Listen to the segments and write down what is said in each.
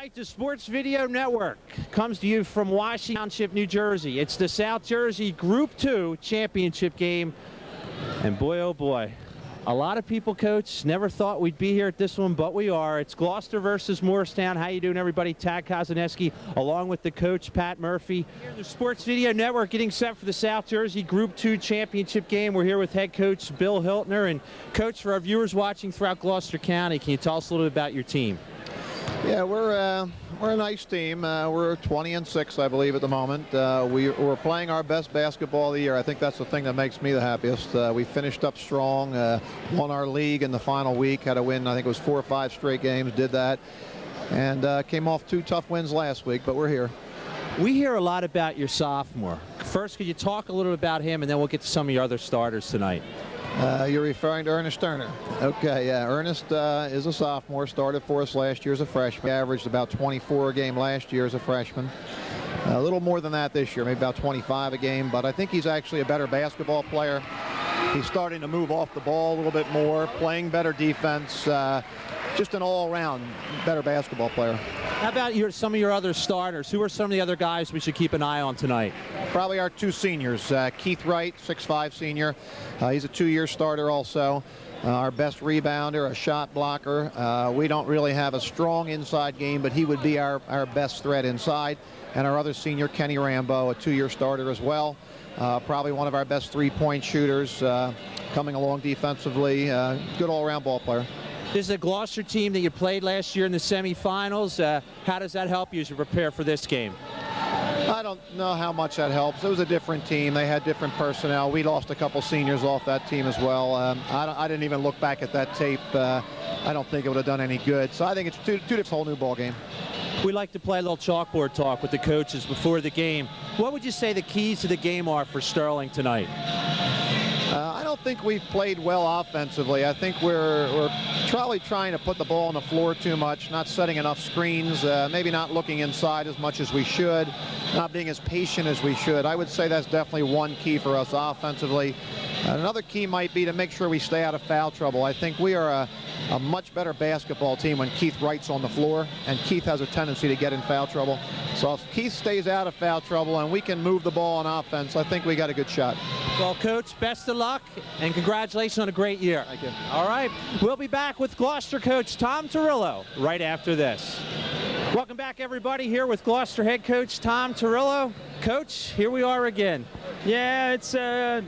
right, the Sports Video Network comes to you from Washington Township, New Jersey. It's the South Jersey Group 2 championship game. And boy, oh boy, a lot of people, Coach, never thought we'd be here at this one, but we are. It's Gloucester versus Morristown. How you doing, everybody? Tad Kozaneski, along with the coach, Pat Murphy. Here, the Sports Video Network getting set for the South Jersey Group 2 championship game. We're here with head coach Bill Hiltner. And, Coach, for our viewers watching throughout Gloucester County, can you tell us a little bit about your team? Yeah, we're a nice team. We're 20-6, I believe, at the moment. We're playing our best basketball of the year. I think that's the thing that makes me the happiest. We finished up strong, won our league in the final week, had a win, I think it was 4 or 5 straight games, did that, and came off 2 tough wins last week, but we're here. We hear a lot about your sophomore. First, could you talk a little bit about him, and then we'll get to some of your other starters tonight. You're referring to Ernest Turner. Okay, yeah, Ernest is a sophomore, started for us last year as a freshman, averaged about 24 a game last year as a freshman. A little more than that this year, maybe about 25 a game, but I think he's actually a better basketball player. He's starting to move off the ball a little bit more, playing better defense, just an all-around better basketball player. How about some of your other starters? Who are some of the other guys we should keep an eye on tonight? Probably our 2 seniors. Keith Wright, 6'5" senior. He's a 2-year starter also. Our best rebounder, a shot blocker. We don't really have a strong inside game, but he would be our best threat inside. And our other senior, Kenny Rambo, a 2-year starter as well. Probably one of our best 3-point shooters, coming along defensively. Good all-around ball player. This is a Gloucester team that you played last year in the semifinals. How does that help you as you prepare for this game? I don't know how much that helps. It was a different team. They had different personnel. We lost a couple seniors off that team as well. I didn't even look back at that tape. I don't think it would have done any good. So I think it's two different whole new ball game. We like to play a little chalkboard talk with the coaches before the game. What would you say the keys to the game are for Sterling tonight? I don't think we've played well offensively. I think we're probably trying to put the ball on the floor too much, not setting enough screens, maybe not looking inside as much as we should, not being as patient as we should. I would say that's definitely one key for us offensively. Another key might be to make sure we stay out of foul trouble. I think we are a much better basketball team when Keith Wright's on the floor, and Keith has a tendency to get in foul trouble. So if Keith stays out of foul trouble and we can move the ball on offense, I think we got a good shot. Well, Coach, best of luck and congratulations on a great year. Thank you. All right, we'll be back with Gloucester coach Tom Torillo right after this. Welcome back, everybody, here with Gloucester head coach Tom Torillo. Coach, here we are again. Yeah, it's a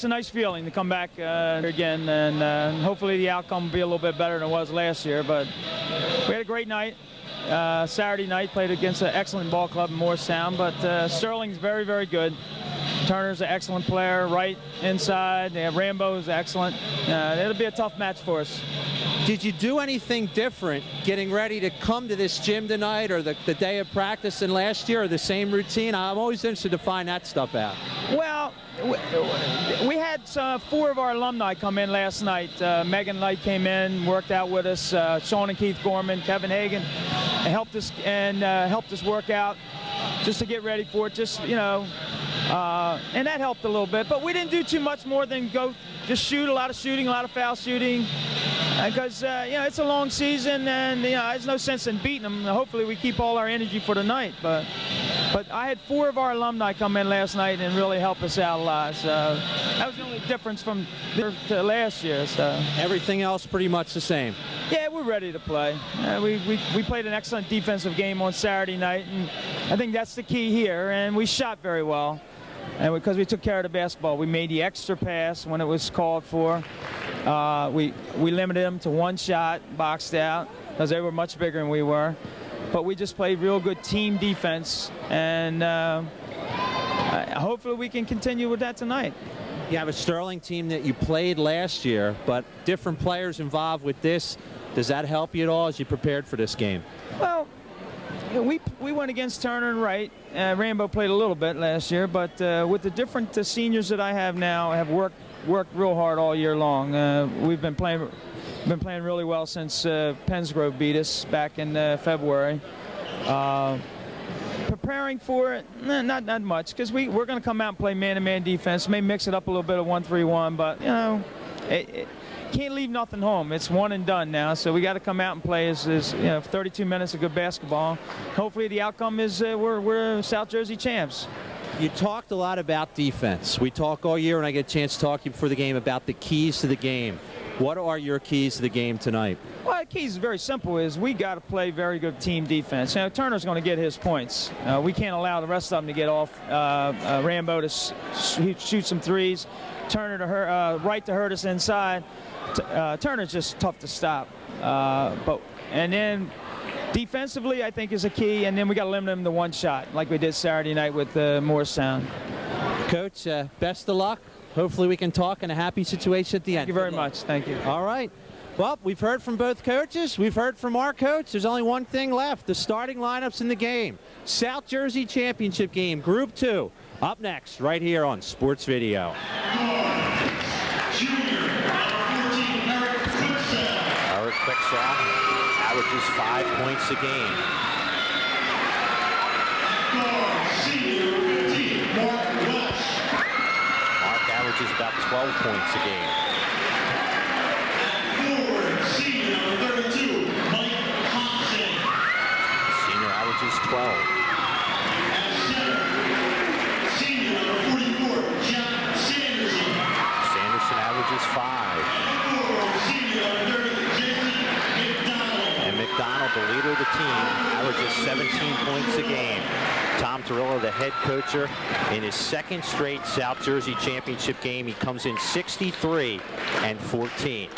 nice feeling to come back again, and hopefully the outcome will be a little bit better than it was last year. But we had a great night. Saturday night, played against an excellent ball club in Morristown, but Sterling's very, very good. Turner's an excellent player, right inside. Rambo's excellent. It'll be a tough match for us. Did you do anything different getting ready to come to this gym tonight, or the day of practice than last year, or the same routine? I'm always interested to find that stuff out. Well, we had 4 of our alumni come in last night. Megan Light came in, worked out with us. Sean and Keith Gorman, Kevin Hagan, helped us work out just to get ready for it. And that helped a little bit. But we didn't do too much more than just shoot, a lot of shooting, a lot of foul shooting. Because, it's a long season, and, there's no sense in beating them. Hopefully we keep all our energy for tonight. But I had 4 of our alumni come in last night and really help us out a lot. So that was the only difference from to last year. So everything else pretty much the same. Yeah, we're ready to play. We played an excellent defensive game on Saturday night, and I think that's the key here. And we shot very well. And because we took care of the basketball, we made the extra pass when it was called for. We limited them to 1 shot, boxed out, because they were much bigger than we were. But we just played real good team defense, and hopefully we can continue with that tonight. You have a Sterling team that you played last year, but different players involved with this. Does that help you at all as you prepared for this game? Well, we went against Turner and Wright. Rambo played a little bit last year, but with the different seniors that I have now, I have worked real hard all year long. We've been playing really well since Pensgrove beat us back in February. Preparing for it, not much, because we're going to come out and play man-to-man defense. May mix it up a little bit of 1-3-1, but can't leave nothing home. It's one and done now, so we got to come out and play as 32 minutes of good basketball. Hopefully the outcome is we're South Jersey champs. You talked a lot about defense. We talk all year, and I get a chance to talk to you before the game about the keys to the game. What are your keys to the game tonight? Well, the key is very simple. Is we got to play very good team defense. Turner's going to get his points. We can't allow the rest of them to get off. Rambo to shoot some threes. Turner to right to hurt us inside. Turner's just tough to stop. And then defensively, I think is a key. And then we got to limit him to one shot, like we did Saturday night with Morristown. Coach, best of luck. Hopefully we can talk in a happy situation at the end. Thank you very much. Thank you. All right. Well, we've heard from both coaches. We've heard from our coach. There's only one thing left, the starting lineups in the game. South Jersey Championship game, Group 2. Up next, right here on Sports Video. Eric Quicksaw averages 5 points a game. Mark averages about 12 points a game. Senior averages 12. Sanderson averages 5. And McDonald, the leader of the team, averages 17 points a game. Tom Torillo, the head coacher, in his second straight South Jersey Championship game. He comes in 63-14.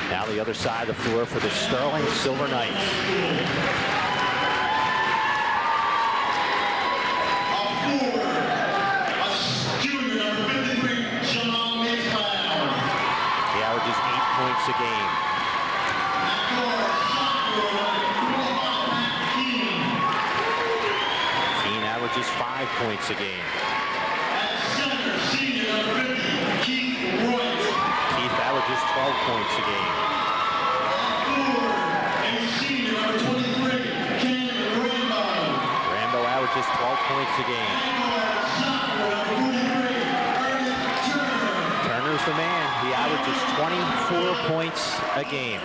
Now the other side of the floor for the Sterling Silver Knights. He averages 8 points a game. Keene averages 5 points a game. Keith averages 12 points a game. Rambo averages 12 points a game. Turner's the man. He averages 24 points a game.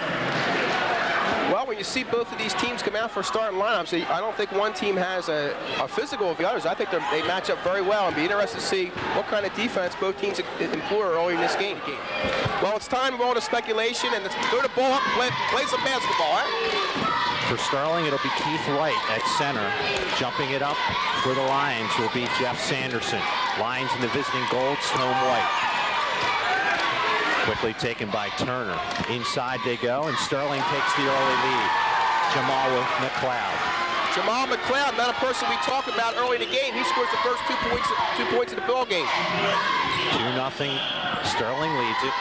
Well, when you see both of these teams come out for starting lineups, I don't think one team has a physical of the others. I think they match up very well, and be interested to see what kind of defense both teams employ early in this game. Well, it's time for all the speculation, and let's throw the ball up and play some basketball. Right? For Sterling, it'll be Keith Wright at center. Jumping it up for the Lions will be Jeff Sanderson. Lions in the visiting gold, Stone White. Quickly taken by Turner. Inside they go, and Sterling takes the early lead. Jamal McLeod. Jamal McLeod, not a person we talked about early in the game. He scores the first 2 points of the ball game. 2-0. Sterling leads it.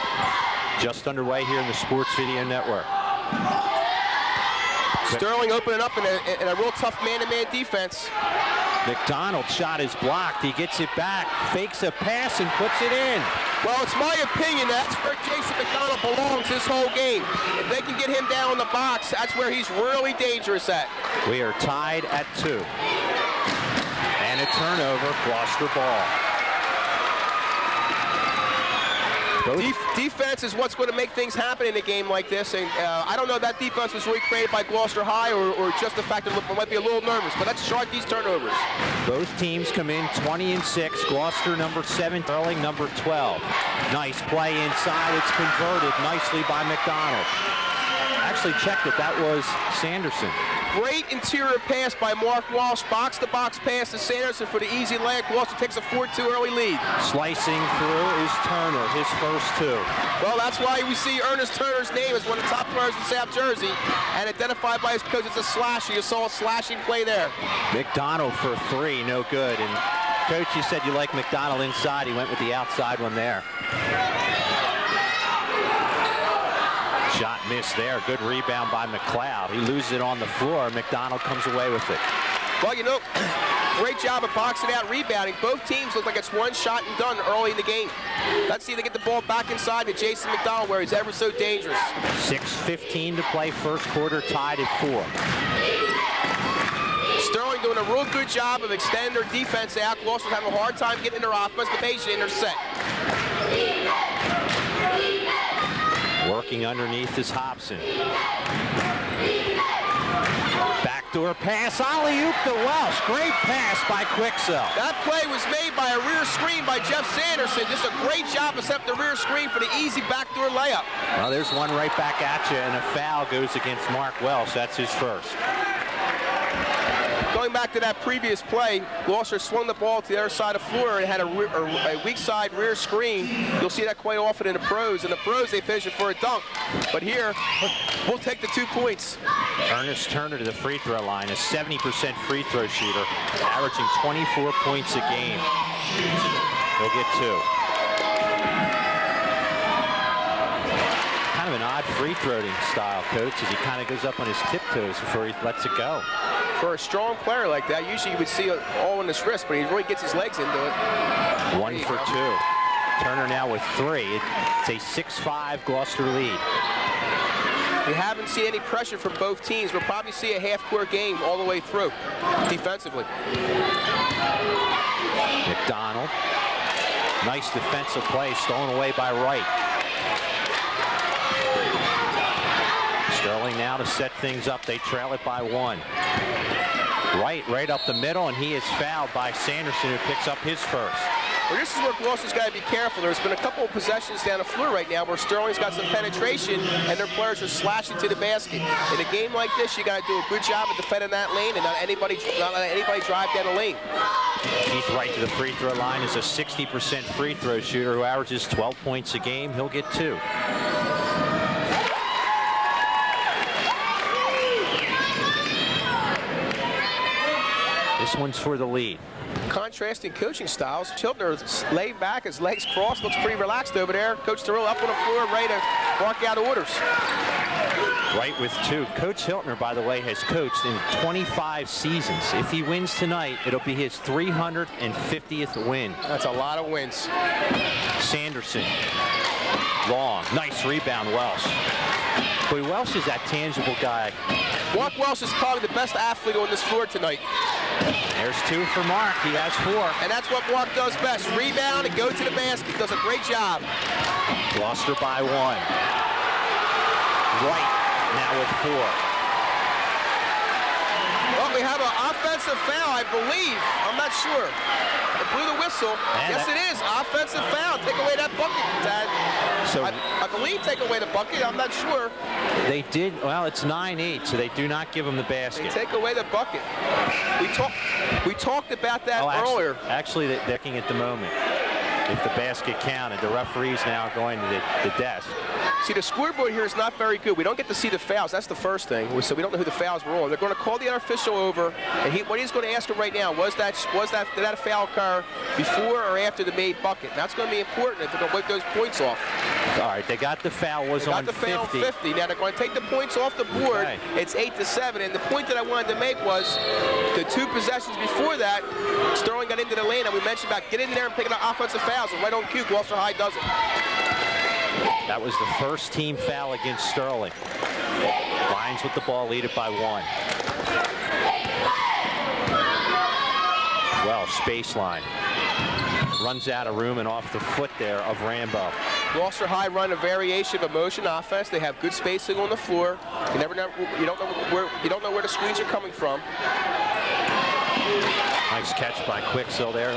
Just underway here in the Sports Video Network. Sterling opening up in a real tough man-to-man defense. McDonald shot is blocked. He gets it back, fakes a pass, and puts it in. Well, it's my opinion that's where Jason McDonald belongs this whole game. If they can get him down in the box, that's where he's really dangerous at. We are tied at 2. And a turnover, Gloucester ball. Defense is what's going to make things happen in a game like this, and I don't know if that defense was really created by Gloucester High or just the fact that it might be a little nervous, but let's chart these turnovers. Both teams come in 20-6. Gloucester number 7, Sterling number 12. Nice play inside. It's converted nicely by McDonald. Actually checked it. That was Sanderson. Great interior pass by Mark Walsh. Box-to-box pass to Sanderson for the easy leg. Gloucester takes a 4-2 early lead. Slicing through is Turner, his first 2. Well, that's why we see Ernest Turner's name as one of the top players in South Jersey, and identified by his coach as a slasher. You saw a slashing play there. McDonald for 3, no good. And Coach, you said you like McDonald inside. He went with the outside one there. Shot missed there. Good rebound by McLeod. He loses it on the floor. McDonald comes away with it. Well, you know, great job of boxing out, rebounding. Both teams look like it's one shot and done early in the game. Let's see if they get the ball back inside to Jason McDonald, where he's ever so dangerous. 6:15 to play, first quarter, tied at 4. Sterling doing a real good job of extending their defense out. Gloucester's having a hard time getting their offense, but they should intersect. Working underneath is Hobson. Backdoor pass, alley-oop to Welsh. Great pass by Quicksell. That play was made by a rear screen by Jeff Sanderson. Just a great job to set the rear screen for the easy backdoor layup. Well, there's one right back at you, and a foul goes against Mark Welsh. That's his first. Going back to that previous play, Gloucester swung the ball to the other side of the floor and had a weak side rear screen. You'll see that quite often in the pros. In the pros, they finish it for a dunk. But here, we'll take the 2 points. Ernest Turner to the free throw line, a 70% free throw shooter, averaging 24 points a game. He'll get 2. Kind of an odd free throwing style, Coach, as he kind of goes up on his tiptoes before he lets it go. For a strong player like that, usually you would see it all in his wrist, but he really gets his legs into it. 1 for 2. Turner now with 3. It's a 6-5 Gloucester lead. We haven't seen any pressure from both teams. We'll probably see a half-court game all the way through, defensively. McDonald. Nice defensive play, stolen away by Wright. Sterling now to set things up. They trail it by 1. Wright right up the middle, and he is fouled by Sanderson, who picks up his first. Well, this is where Gloucester's got to be careful. There's been a couple of possessions down the floor right now where Sterling's got some penetration and their players are slashing to the basket. In a game like this, you got to do a good job of defending that lane and not let anybody drive down the lane. Keith Wright to the free throw line is a 60% free throw shooter who averages 12 points a game. He'll get 2. This one's for the lead. Contrasting coaching styles. Chiltner's laid back, his legs crossed, looks pretty relaxed over there. Coach Terrell up on the floor, ready to walk out orders. Wright with 2. Coach Hiltner, by the way, has coached in 25 seasons. If he wins tonight, it'll be his 350th win. That's a lot of wins. Sanderson. Long. Nice rebound, Welsh. Boy, Welsh is that tangible guy. Mark Welsh is probably the best athlete on this floor tonight. There's 2 for Mark. He has 4. And that's what Mark does best. Rebound and go to the basket. Does a great job. Gloucester by 1. Wright now with 4. Well, we have an offensive foul, I believe. I'm not sure. It blew the whistle. Man, yes, it is. Offensive foul. Take away that bucket, Dad. So I believe take away the bucket. I'm not sure. They did. Well, it's 9-8, so they do not give him the basket. They take away the bucket. We talked about that earlier. Actually, they're looking at the moment. If the basket counted, the referee's now going to the desk. See, the scoreboard here is not very good. We don't get to see the fouls. That's the first thing. So we don't know who the fouls were on. They're going to call the other official over, and what he's going to ask him right now, did that foul occur before or after the made bucket? And that's going to be important if they're going to wipe those points off. All right, they got the foul was on 50. Foul 50. Now they're going to take the points off the board. Okay. It's 8-7, and the point that I wanted to make was the 2 possessions before that, Sterling got into the lane, and we mentioned about getting in there and picking up offensive fouls, and right on cue, Gloucester High does it. That was the first team foul against Sterling. Lions with the ball, lead it by 1. Welsh, baseline. Runs out of room and off the foot there of Rambo. Gloucester High run a variation of a motion offense. They have good spacing on the floor. You don't know where the screens are coming from. Nice catch by Quicksell there.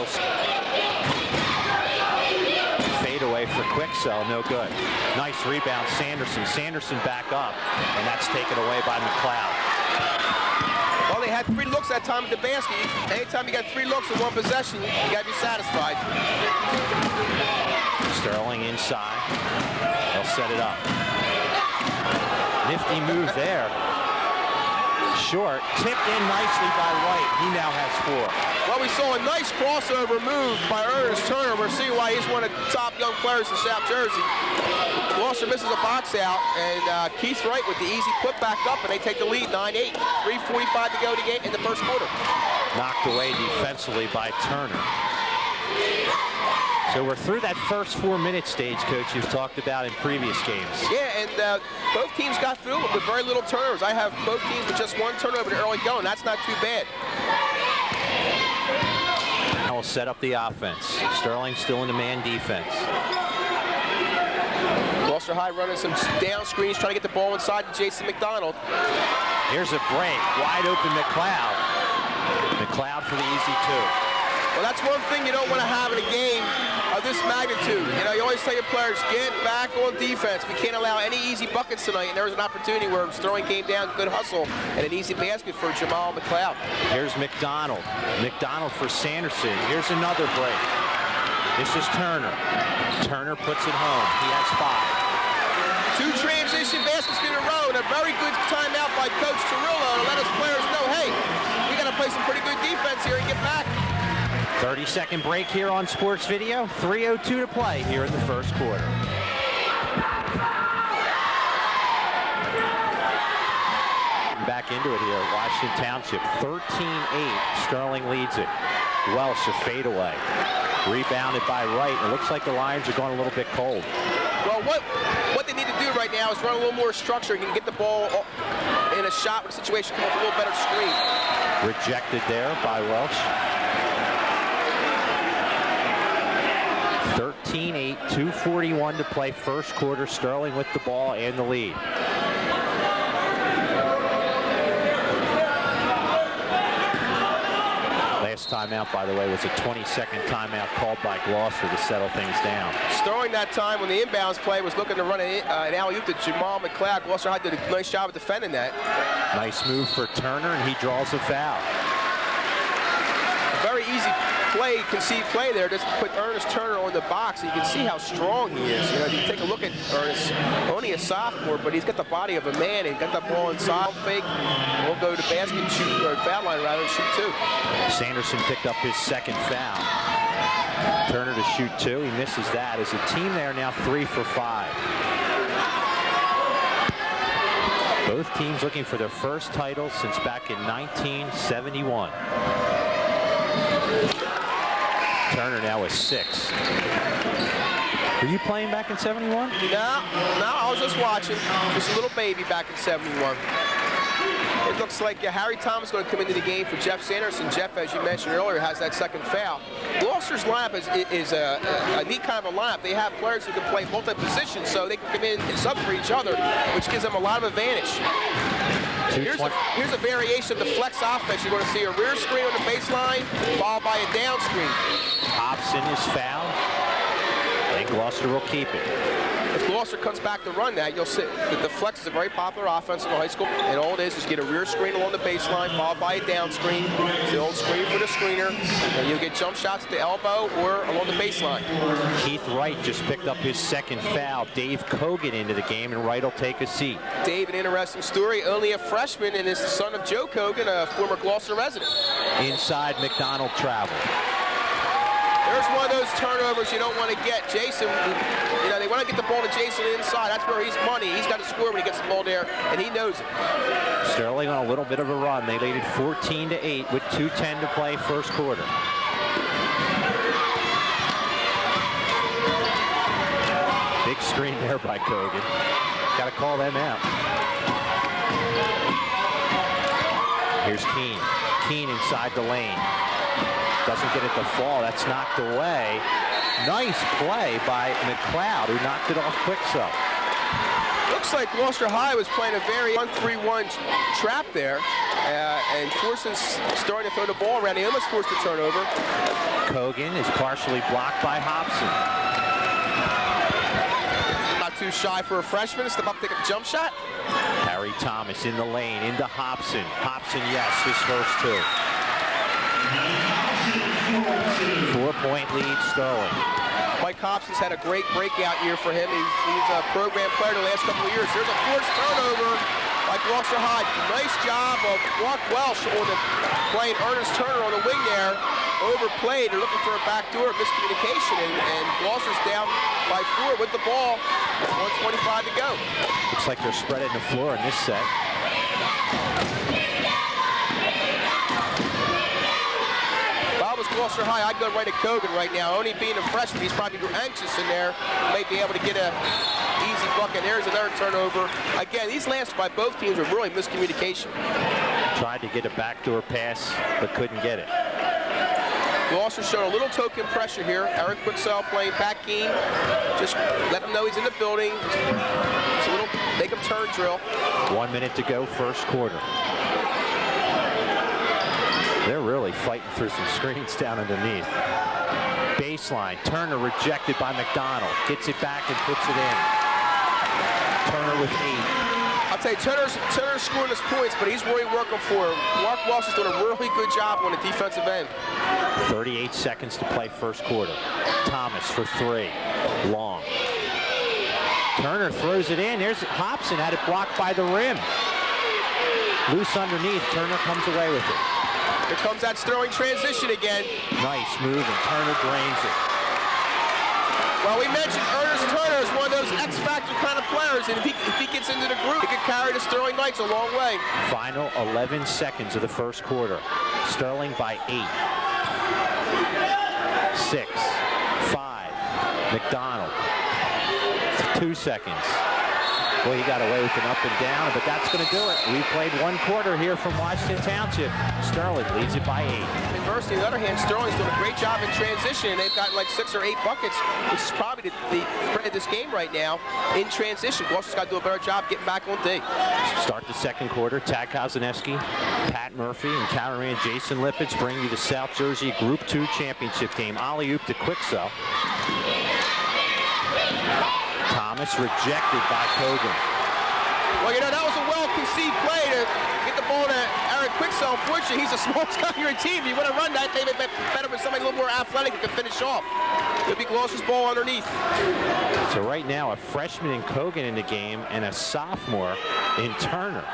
Fade away for Quicksell, no good. Nice rebound, Sanderson. Sanderson back up, and that's taken away by McLeod. Well, they had 3 looks that time at the basket. Anytime you got 3 looks in one possession, you got to be satisfied. Sterling inside. They'll set it up. Nifty move there. Short, tipped in nicely by Wright. He now has 4. Well, we saw a nice crossover move by Ernest Turner. We're seeing why he's one of the top young players in South Jersey. Gloucester misses a box out, and Keith Wright with the easy put back up, and they take the lead 9-8. 3:45 to go in the first quarter. Knocked away defensively by Turner. So we're through that first 4-minute stage, Coach, you've talked about in previous games. Yeah, and both teams got through it with very little turnovers. I have both teams with just 1 turnover in the early going. That's not too bad. Now we'll set up the offense. Sterling still in the man defense. Gloucester High running some down screens, trying to get the ball inside to Jason McDonald. Here's a break. Wide open McLeod. McLeod for the easy two. Well, that's one thing you don't want to have in a game of this magnitude. You know, you always tell your players, get back on defense. We can't allow any easy buckets tonight. And there was an opportunity where Sterling came down, good hustle, and an easy basket for Jamal McLeod. Here's McDonald. McDonald for Sanderson. Here's another break. This is Turner. Turner puts it home. He has 5. 2 transition baskets in a row, and a very good timeout by Coach Cirillo to let us players know, hey, we got to play some pretty good defense here and get back. 30-second break here on Sports Video. 3:02 to play here in the first quarter. Back into it here at Washington Township. 13-8. Sterling leads it. Welsh a fadeaway. Rebounded by Wright. It looks like the Lions are going a little bit cold. Well, what they need to do right now is run a little more structure. You can get the ball in a shot with a situation, come up with a little better screen. Rejected there by Welsh. 13-8, 2:41 to play first quarter. Sterling with the ball and the lead. Last timeout, by the way, was a 20-second timeout called by Gloucester to settle things down. Sterling that time when the inbounds play was looking to run an alley-oop to Jamal McLeod. Gloucester High did a nice job of defending that. Nice move for Turner, and he draws a foul. Very easy play, concede play there. Just put Ernest Turner on the box, and you can see how strong he is. You know, you take a look at Ernest, only a sophomore, but he's got the body of a man and got the ball inside. Fake, we'll go to basket and shoot, or foul line rather, and shoot 2. Sanderson picked up his second foul. Turner to shoot 2. He misses that. As a team, they are now 3 for 5. Both teams looking for their first title since back in 1971. Turner now with 6. Were you playing back in 71? No, I was just watching. Just a little baby back in 71. It looks like Harry Thomas is going to come into the game for Jeff Sanderson. Jeff, as you mentioned earlier, has that second foul. Gloucester's lineup is a neat kind of a lineup. They have players who can play multi-positions, so they can come in and sub for each other, which gives them a lot of advantage. Here's a variation of the flex offense. You're going to see a rear screen on the baseline, followed by a down screen. Hobson is fouled, and Gloucester will keep it. If Gloucester comes back to run that, you'll see that the flex is a very popular offense in the high school, and all it is get a rear screen along the baseline, followed by a down screen. It's the old screen for the screener, and you'll get jump shots at the elbow or along the baseline. Keith Wright just picked up his second foul. Dave Kogan into the game, and Wright will take a seat. Dave, an interesting story, only a freshman, and is the son of Joe Kogan, a former Gloucester resident. Inside, McDonald travel. There's one of those turnovers you don't want to get. Jason, you know, they want to get the ball to Jason inside. That's where he's money. He's got to score when he gets the ball there, and he knows it. Sterling on a little bit of a run. They lead it 14-8 with 2:10 to play first quarter. Big screen there by Kogan. Got to call them out. Here's Keene. Keene inside the lane. Doesn't get it to fall. That's knocked away. Nice play by McLeod, who knocked it off quick so. Looks like Gloucester High was playing a very 1-3-1 trap there, and forcing starting to throw the ball around. They almost forced a turnover. Kogan is partially blocked by Hobson. Not too shy for a freshman. Step up, take a jump shot. Harry Thomas in the lane, into Hobson. Hobson, yes, his first 2. 4-point lead, Sterling. Mike Hobson's had a great breakout year for him. He's a program player the last couple of years. There's a forced turnover by Gloucester High. Nice job of Mark Welsh on playing Ernest Turner on the wing there. Overplayed. They're looking for a backdoor miscommunication, and Gloucester's down by 4 with the ball. 1:25 to go. Looks like they're spreading the floor in this set. Gloucester High, I'd go right at Kogan right now. Only being a freshman, he's probably anxious in there. May be able to get a easy bucket. There's another turnover. Again, these last by both teams are really miscommunication. Tried to get a backdoor pass, but couldn't get it. Gloucester showing a little token pressure here. Eric Quixell playing back game. Just let him know he's in the building. It's a little make him turn drill. 1 minute to go, first quarter. They're really fighting through some screens down underneath. Baseline, Turner rejected by McDonald. Gets it back and puts it in. Turner with 8. I'll tell you, Turner's scoring his points, but he's really working for him. Mark Walsh is doing a really good job on the defensive end. 38 seconds to play first quarter. Thomas for 3. Long. Turner throws it in. There's Hobson, had it blocked by the rim. Loose underneath. Turner comes away with it. Here comes that Sterling transition again. Nice move, and Turner drains it. Well, we mentioned Ernest Turner is one of those X-Factor kind of players, and if he gets into the group, he could carry the Sterling Knights a long way. Final 11 seconds of the first quarter. Sterling by 8. 6, 5. McDonald. 2 seconds. Well, he got away with an up and down, but that's going to do it. We played 1 quarter here from Washington Township. Sterling leads it by 8. University, on the other hand, Sterling's doing a great job in transition, and they've gotten like 6 or 8 buckets, which is probably the spread of this game right now in transition. Gloucester's got to do a better job getting back on D. Start the second quarter. Tad Kozaneski, Pat Murphy, and cameraman Jason Lippitz bring you the South Jersey Group 2 championship game. Alley-oop to Quixell. Thomas rejected by Kogan. Well, you know, that was a well-conceived play to get the ball to Eric Quixell. Unfortunately, he's the smallest guy on your team. You want to run that, they may be better with somebody a little more athletic who can finish off. It'll be Gloucester's ball underneath. So right now, a freshman in Kogan in the game and a sophomore in Turner.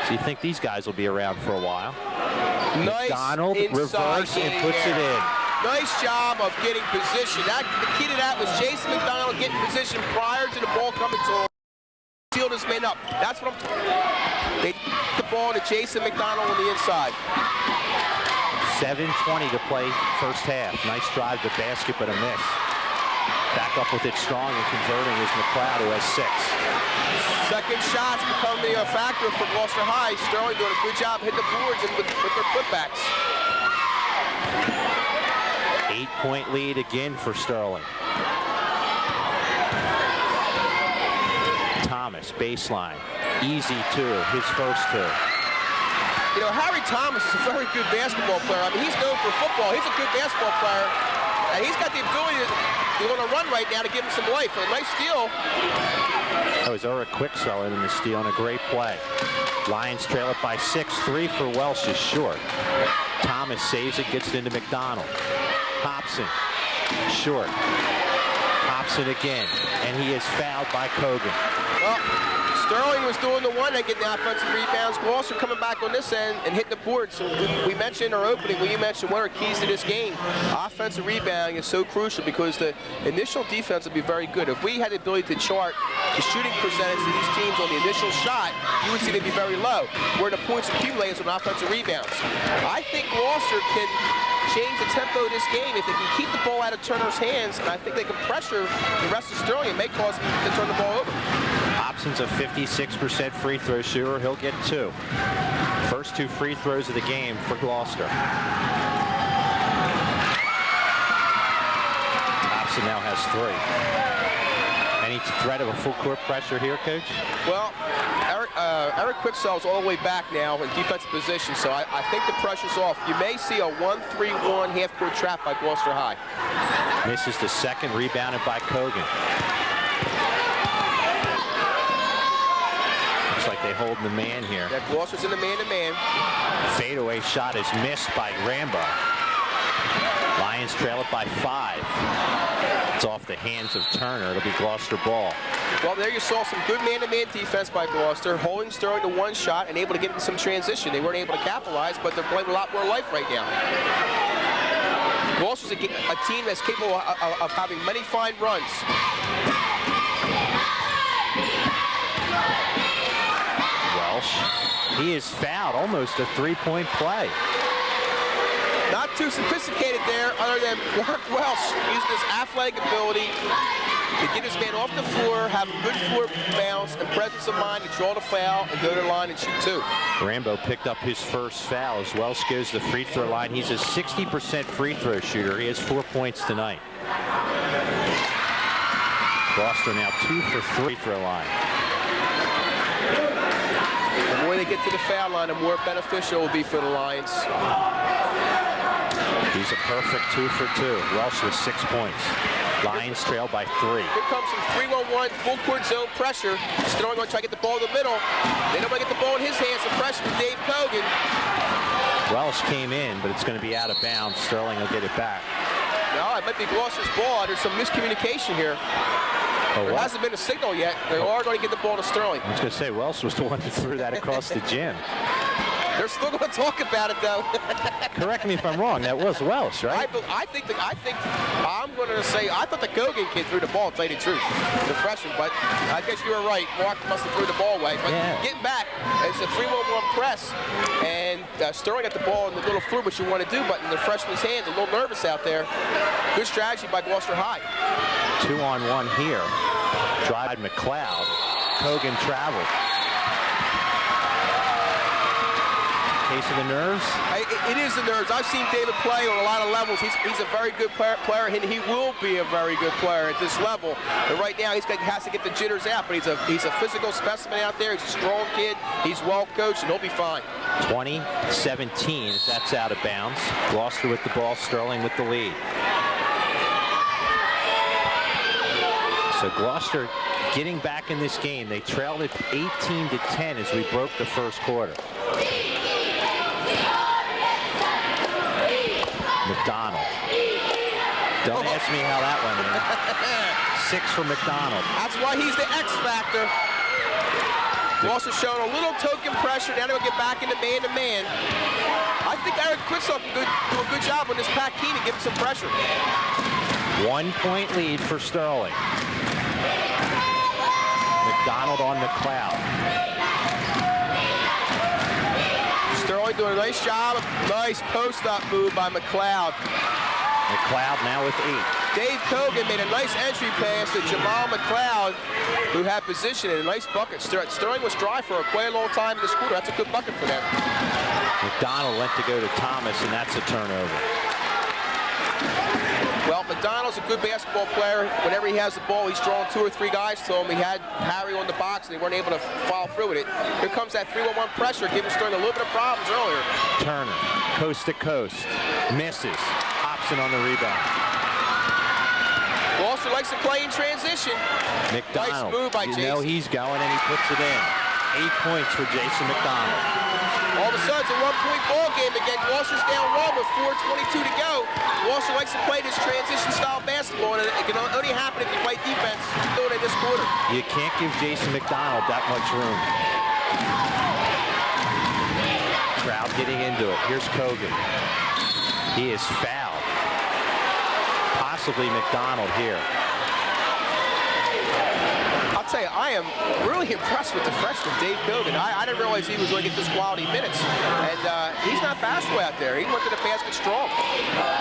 So you think these guys will be around for a while? Nice McDonald reverse and puts it in. Nice job of getting position. The key to that was Jason McDonald getting position prior to the ball coming to him. Field is made up. That's what I'm talking about. They get the ball to Jason McDonald on the inside. 7:20 to play first half. Nice drive to basket, but a miss. Back up with it strong and converting is McLeod, who has 6. Second shots becoming a factor for Gloucester High. Sterling doing a good job hitting the boards and with their putbacks. 8-point lead again for Sterling. Thomas, baseline. Easy 2, his first 2. You know, Harry Thomas is a very good basketball player. I mean, he's known for football. He's a good basketball player. And he's got the ability to go on a run right now to give him some life. A nice steal. That was Eric Quixell in the steal and a great play. Lions trail it by 6. 3 for Welsh is short. Thomas saves it, gets it into McDonald. Hobson, short. Hobson again, and he is fouled by Kogan. Well, Sterling was doing the one that get the offensive rebounds. Gloucester coming back on this end and hitting the board. So we mentioned in our opening, when you mentioned what are keys to this game, offensive rebounding is so crucial because the initial defense will be very good. If we had the ability to chart the shooting percentage of these teams on the initial shot, you would see they'd be very low, where the points accumulate on offensive rebounds. I think Gloucester can change the tempo of this game if they can keep the ball out of Turner's hands, and I think they can pressure the rest of Sterling and may cause them to turn the ball over. Hobson's a 56% free throw shooter. He'll get 2. First 2 free throws of the game for Gloucester. Hobson now has 3. Any threat of a full court pressure here, Coach? Well, Eric Quixell's all the way back now in defensive position, so I think the pressure's off. You may see a 1-3-1 half-court trap by Gloucester High. Misses the second, rebounded by Kogan. Looks like they hold the man here. Yeah, Gloucester's in the man-to-man. Fadeaway shot is missed by Rambo. Lions trail it by 5. It's off the hands of Turner. It'll be Gloucester ball. Well, there you saw some good man-to-man defense by Gloucester, holding Sterling to 1 shot and able to get into some transition. They weren't able to capitalize, but they're playing a lot more life right now. Gloucester's a team that's capable of having many fine runs. Welsh, he is fouled, almost a 3-point play. Not too sophisticated there, other than Mark Welsh using his athletic ability to get his man off the floor, have a good floor bounce, and presence of mind to draw the foul and go to the line and shoot two. Rambo picked up his first foul as Welsh goes to the free throw line. He's a 60% free throw shooter. He has 4 points tonight. Gloucester now 2 for 3 free throw line. The more they get to the foul line, the more beneficial it will be for the Lions. He's a perfect 2 for 2. Welsh with 6 points. Lions trail by 3. Here comes some 3-1-1 full court zone pressure. Sterling going to try to get the ball in the middle. They don't want to get the ball in his hands. The freshman, Dave Kogan. Welsh came in, but it's going to be out of bounds. Sterling will get it back. No, it might be Gloucester's ball. There's some miscommunication here. Oh, there hasn't been a signal yet. They are going to get the ball to Sterling. I was going to say, Welsh was the one that threw that across the gym. They're still going to talk about it, though. Correct me if I'm wrong. That was Welsh, right? I'm going to say, I thought the Kogan kid threw the ball, to tell you the truth, the freshman. But I guess you were right. Mark must have threw the ball away. But getting back, it's a 3-1-1 press. And Sterling got the ball in the little through what you want to do, but in the freshman's hands, a little nervous out there. Good strategy by Gloucester High. 2-on-1 here. Drive McLeod. Kogan traveled. Case of the nerves? It is the nerves. I've seen David play on a lot of levels. He's a very good player, and he will be a very good player at this level. But right now, he has to get the jitters out. But he's a physical specimen out there. He's a strong kid. He's well coached, and he'll be fine. 20-17 as that's out of bounds. Gloucester with the ball. Sterling with the lead. So Gloucester getting back in this game. They trailed it 18-10 as we broke the first quarter. McDonald. Don't ask me how that went in. 6 for McDonald. That's why he's the X factor. Gloucester's showing a little token pressure. Now they'll get back into man-to-man. I think Eric Quitzel can do a good job on this Pat Keenan, give him some pressure. 1 point lead for Sterling. McDonald on McLeod. Sterling doing a nice job. Nice post-up move by McLeod. McLeod now with 8. Dave Kogan made a nice entry pass to Jamal McLeod, who had position and a nice bucket. Sterling was dry for quite a long time in this quarter. That's a good bucket for them. McDonald went to go to Thomas, and that's a turnover. Well, McDonald's a good basketball player. Whenever he has the ball, he's drawing 2 or 3 guys to him. He had Harry on the box, and they weren't able to follow through with it. Here comes that 3-1-1 pressure, giving Sterling a little bit of problems earlier. Turner, coast to coast, misses. Hobson on the rebound. Gloucester likes to play in transition. McDonald, nice move by Jason. You know he's going, and he puts it in. 8 points for Jason McDonald. All of a sudden, it's a 1-point ball game again. Gloucester's down 1 with 4:22 to go. Gloucester likes to play this transition-style basketball, and it can only happen if you play defense. Do it in this quarter. You can't give Jason McDonald that much room. Crowd getting into it. Here's Kogan. He is fouled. Possibly McDonald here. I'll tell you, I am really impressed with the freshman, Dave Kogan. I didn't realize he was going to get this quality minutes. And he's not bashful out there. He went to the basket strong.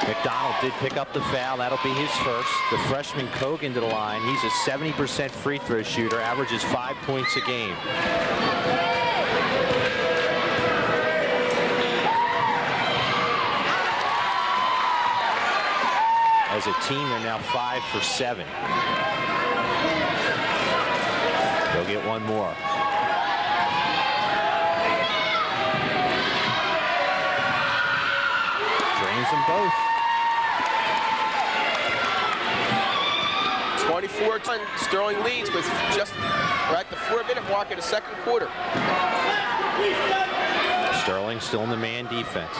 McDonald did pick up the foul. That'll be his first. The freshman Kogan to the line. He's a 70% free throw shooter, averages 5 points a game. As a team, they're now 5 for 7. They'll get one more. Drains them both. 24-10. Sterling leads with just right at the 4-minute mark in the second quarter. Sterling still in the man defense.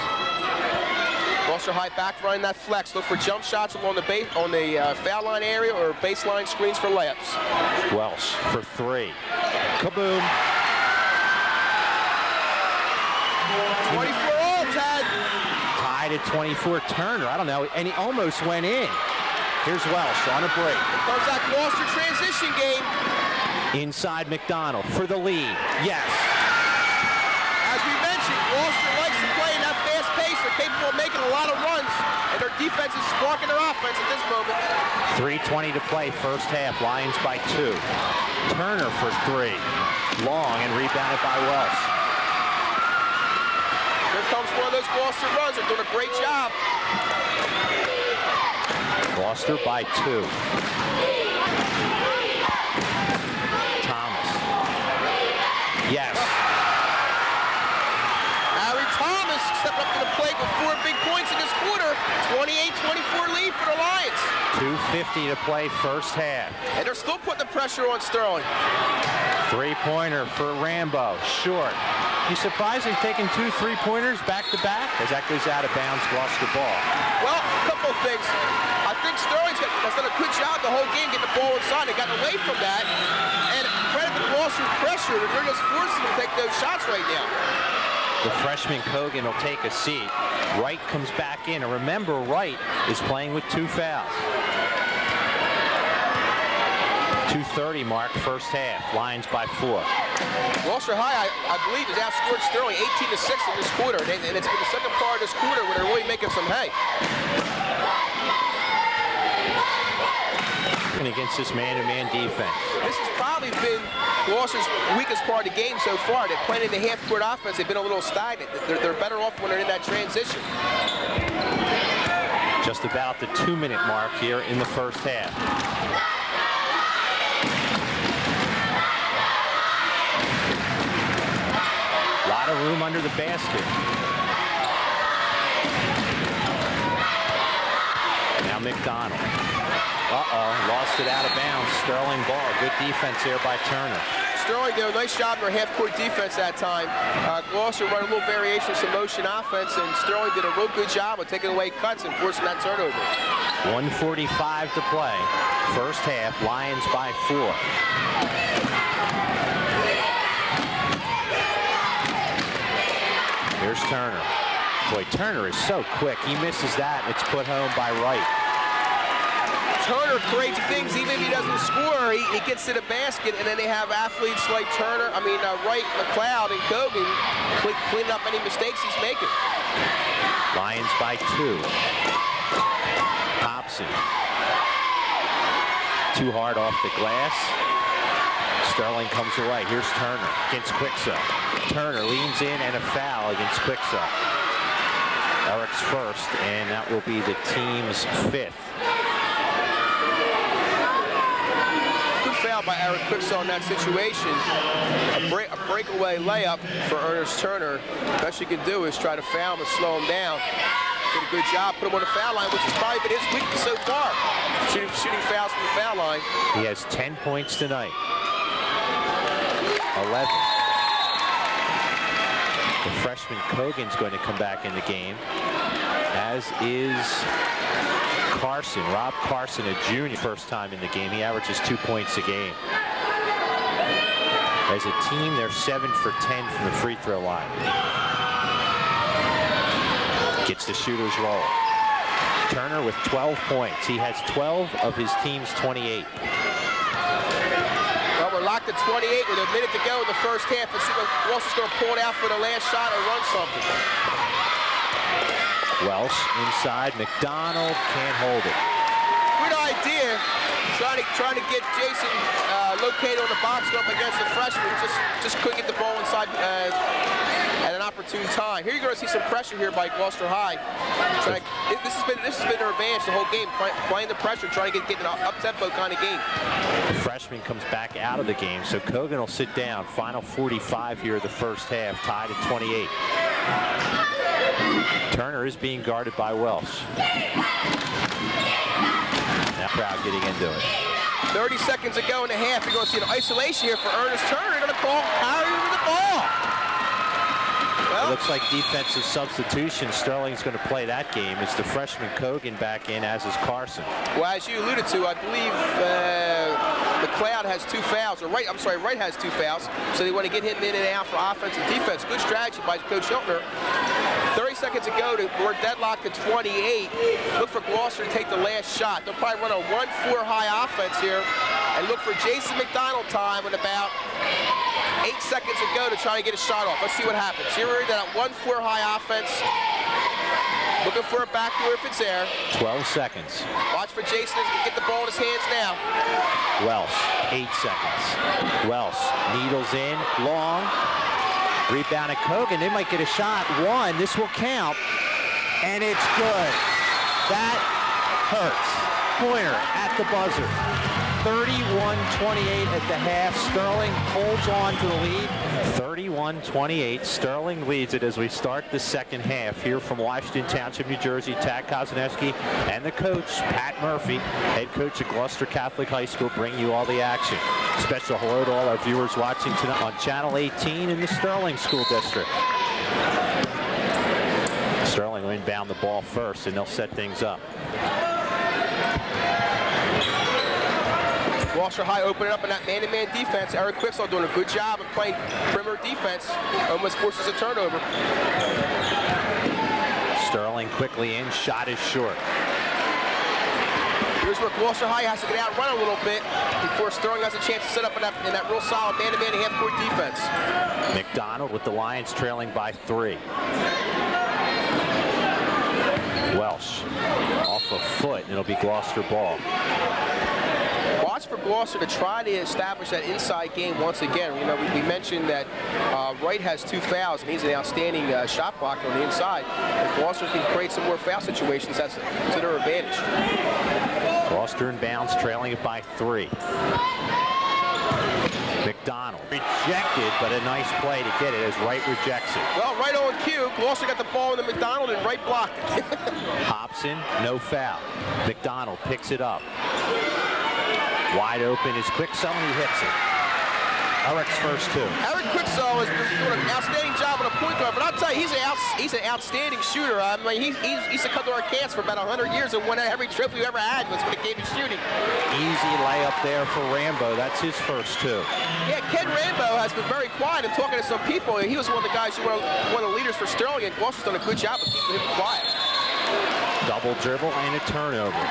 Gloucester High back running that flex. Look for jump shots along the foul line area or baseline screens for layups. Welsh for 3. Kaboom. 24 all, Ted. Tied at 24. Turner, I don't know, and he almost went in. Here's Welsh on a break. Here comes that Gloucester transition game. Inside McDonald for the lead. Yes. As we mentioned, Gloucester likes to play in that fast pace. They're capable of making a lot of runs. and their defense is sparking their offense at this moment. 3:20 to play, first half. Lions by 2. Turner for 3. Long and rebounded by Wells. Here comes one of those Gloucester runs. They're doing a great job. Gloucester by 2. Thomas. Yes. Harry Thomas stepped up to the plate with 4 big points in this quarter. 28-24 lead for the Lions. 2:50 to play, first half. And they're still putting the pressure on Sterling. 3-pointer for Rambo, short. You surprised he's taking 2 3-pointers back-to-back? As that goes out of bounds, Gloucester ball. Well, a couple of things. I think Sterling has done a good job the whole game getting the ball inside. They got away from that. And credit to Gloucester's pressure. They're just forcing them to take those shots right now. The freshman Kogan will take a seat. Wright comes back in. And remember, Wright is playing with 2 fouls. 2:30 mark, first half. Lions by 4. Gloucester High, I believe, has outscored Sterling 18-6 in this quarter. And it's been the second part of this quarter where they're really making some hay. And against this man-to-man defense. This has probably been Gloucester's weakest part of the game so far. They're playing in the half-court offense. They've been a little stagnant. They're better off when they're in that transition. Just about the 2-minute mark here in the first half. A lot of room under the basket. Now McDonald. Lost it out of bounds. Sterling ball. Good defense here by Turner. Sterling did a nice job in their half-court defense that time. Gloucester run a little variation, some motion offense, and Sterling did a real good job of taking away cuts and forcing that turnover. 1:45 to play. First half. Lions by 4. Here's Turner. Boy, Turner is so quick. He misses that. It's put home by Wright. Turner creates things even if he doesn't score. He gets to the basket, and then they have athletes like Wright, McLeod, and Kogan cleaning up any mistakes he's making. Lions by 2. Hobson. Too hard off the glass. Sterling comes away. Here's Turner against Quicksup. Turner leans in and a foul against Quicksup. Eric's first, and that will be the team's 5th. Good foul by Eric Quicksup in that situation. A breakaway layup for Ernest Turner. Best you can do is try to foul him and slow him down. Did a good job, put him on the foul line, which has probably been his weakness so far. Shooting fouls from the foul line. He has 10 points tonight. 11. The freshman Kogan's going to come back in the game, as is Carson. Rob Carson, a junior, first time in the game. He averages 2 points a game. As a team, they're 7 for 10 from the free throw line. Gets the shooter's roll. Turner with 12 points. He has 12 of his team's 28. Well, we're locked at 28 with a minute to go in the first half. Let's see if Gloucester's going to pull it out for the last shot or run something. Welsh inside. McDonald can't hold it. Good idea. Trying to get Jason located on the box up against the freshman. Just couldn't get the ball inside at an opportune time. Here you're going to see some pressure here by Gloucester High. This has been their advantage the whole game, playing the pressure, trying to get an up-tempo kind of game. The freshman comes back out of the game, so Kogan will sit down. Final 45 here of the first half, tied at 28. Turner is being guarded by Welsh. Now crowd getting into it. 30 seconds to go in the half. You're going to see an isolation here for Ernest Turner. They're going to call Harry with the ball. Well, it looks like defensive substitution. Sterling's going to play that game. It's the freshman Kogan back in, as is Carson. Well, as you alluded to, I believe McLeod has 2 fouls. Wright has 2 fouls. So they want to get him in and out for offense and defense. Good strategy by Coach Hiltner. 30 seconds to go. We're deadlocked at 28. Look for Gloucester to take the last shot. They'll probably run a 1-4 high offense here and look for Jason McDonald time with about 8 seconds to go to try to get a shot off. Let's see what happens. Here we're in that 1-4 high offense. Looking for a backdoor if it's there. 12 seconds. Watch for Jason to get the ball in his hands now. Welsh, 8 seconds. Welsh needles in, long. Rebound at Kogan. They might get a shot. One. This will count. And it's good. That hurts. Pointer at the buzzer. 31-28 at the half. Sterling holds on to the lead. 31-28. Sterling leads it as we start the second half here from Washington Township, New Jersey. Tad Kozanowski and the coach, Pat Murphy, head coach at Gloucester Catholic High School, bring you all the action. Special hello to all our viewers watching tonight on Channel 18 in the Sterling School District. Sterling will inbound the ball first, and they'll set things up. Gloucester High opening up in that man-to-man defense. Eric Quicksaw doing a good job of playing perimeter defense. Almost forces a turnover. Sterling quickly in. Shot is short. Here's where Gloucester High has to get out and run a little bit before Sterling has a chance to set up in that real solid man-to-man and half-court defense. McDonald with the Lions trailing by 3. Welsh off a foot, and it'll be Gloucester ball. Watch for Gloucester to try to establish that inside game once again. You know, we mentioned that Wright has 2 fouls, and he's an outstanding shot blocker on the inside. If Gloucester can create some more foul situations, that's to their advantage. Gloucester inbounds, trailing it by 3. McDonald rejected, but a nice play to get it as Wright rejects it. Well, right on cue. Gloucester got the ball in the McDonald, and Wright blocked it. Hobson, no foul. McDonald picks it up. Wide open is Quicksell, and he hits it. Eric's first 2. Eric Quicksell has been doing an outstanding job on a point guard, but I'll tell you, he's an outstanding shooter. I mean, he's come to our camps for about 100 years and won every trophy we ever had was when it came to shooting. Easy layup there for Rambo. That's his first 2. Yeah, Ken Rambo has been very quiet and talking to some people. He was one of the guys who were one of the leaders for Sterling, and Gloucester's done a good job of keeping him quiet. Double dribble and a turnover.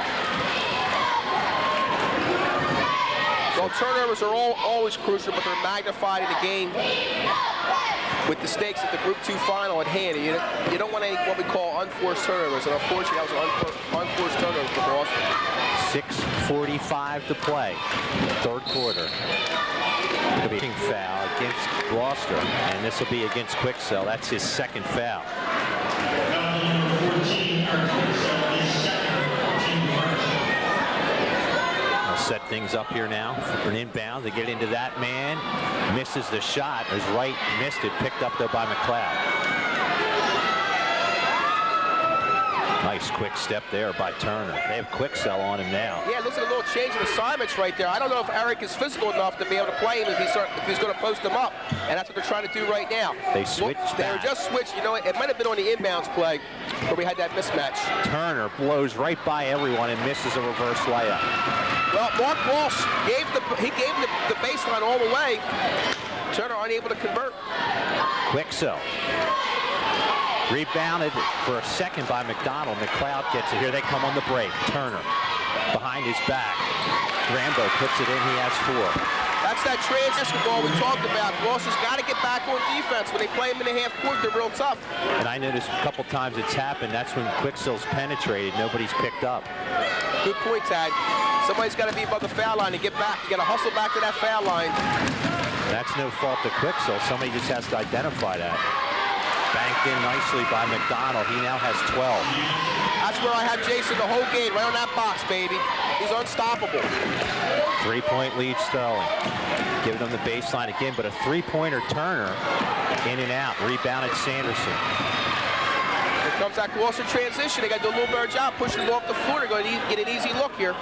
Well, turnovers are always crucial, but they're magnified in the game with the stakes at the Group 2 final at hand. You don't want any what we call unforced turnovers, and unfortunately, that was an unforced turnover for Gloucester. 6:45 to play, third quarter. It'll be a foul against Gloucester, and this will be against Quicksell. That's his second foul. Set things up here now for an inbound. They get into that man. Misses the shot as Wright missed it. Picked up though by McLeod. Nice quick step there by Turner. They have Quicksell on him now. Yeah, looks like a little change in assignments right there. I don't know if Eric is physical enough to be able to play him if he's going to post him up. And that's what they're trying to do right now. They switched back. They were just switched. You know, it might have been on the inbounds play where we had that mismatch. Turner blows right by everyone and misses a reverse layup. Well, Mark Walsh gave the baseline all the way. Turner unable to convert. Quicksell. Rebounded for a second by McDonald. McLeod gets it here. They come on the break. Turner behind his back. Rambo puts it in. He has 4. That's that transition ball we talked about. Gloucester's got to get back on defense. When they play him in the half court, they're real tough. And I noticed a couple times it's happened. That's when Quicksell's penetrated. Nobody's picked up. Good point, Tad. Somebody's got to be above the foul line and get back. You got to hustle back to that foul line. That's no fault to Quicksell. Somebody just has to identify that. Banked in nicely by McDonald. He now has 12. That's where I have Jason the whole game, right on that box, baby. He's unstoppable. 3-point lead Sterling. Giving them the baseline again, but a 3-pointer Turner in and out. Rebounded Sanderson. Here comes that Gloucester transition. They got to do a little better job pushing the ball up the floor to go and get an easy look here.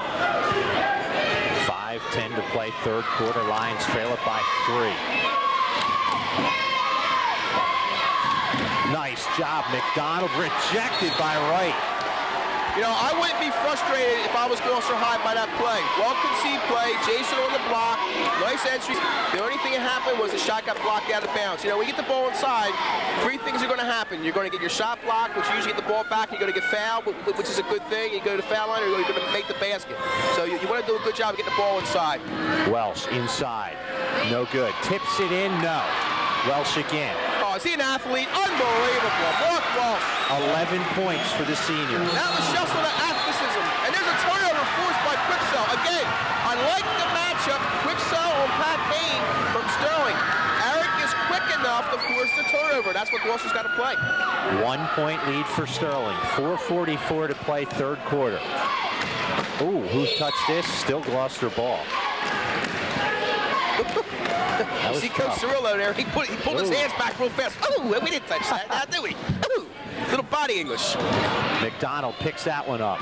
5:10 to play, third quarter. Lions trail it by 3. Nice job, McDonald. Rejected by Wright. You know, I wouldn't be frustrated if I was Gloucester High by that play. Well-conceived play, Jason on the block, nice entry. The only thing that happened was the shot got blocked out of bounds. You know, when you get the ball inside, 3 things are going to happen. You're going to get your shot blocked, which you usually get the ball back. You're going to get fouled, which is a good thing. You go to the foul line, or you're going to make the basket. So you want to do a good job of getting the ball inside. Welsh inside. No good. Tips it in, no. Welsh again. Oh, is he an athlete? Unbelievable. Mark Welsh. 11 points for the senior. That was just with athleticism. And there's a turnover forced by Quicksell. Again, I like the matchup. Quicksell on Pat Payne from Sterling. Eric is quick enough to force the turnover. That's what Gloucester's got to play. 1 point lead for Sterling. 4:44 to play, third quarter. Ooh, who touched this? Still Gloucester ball. You see Coach Cirillo there, he pulled his hands back real fast. Oh, we didn't touch that, now did we? Ooh, little body English. McDonald picks that one up.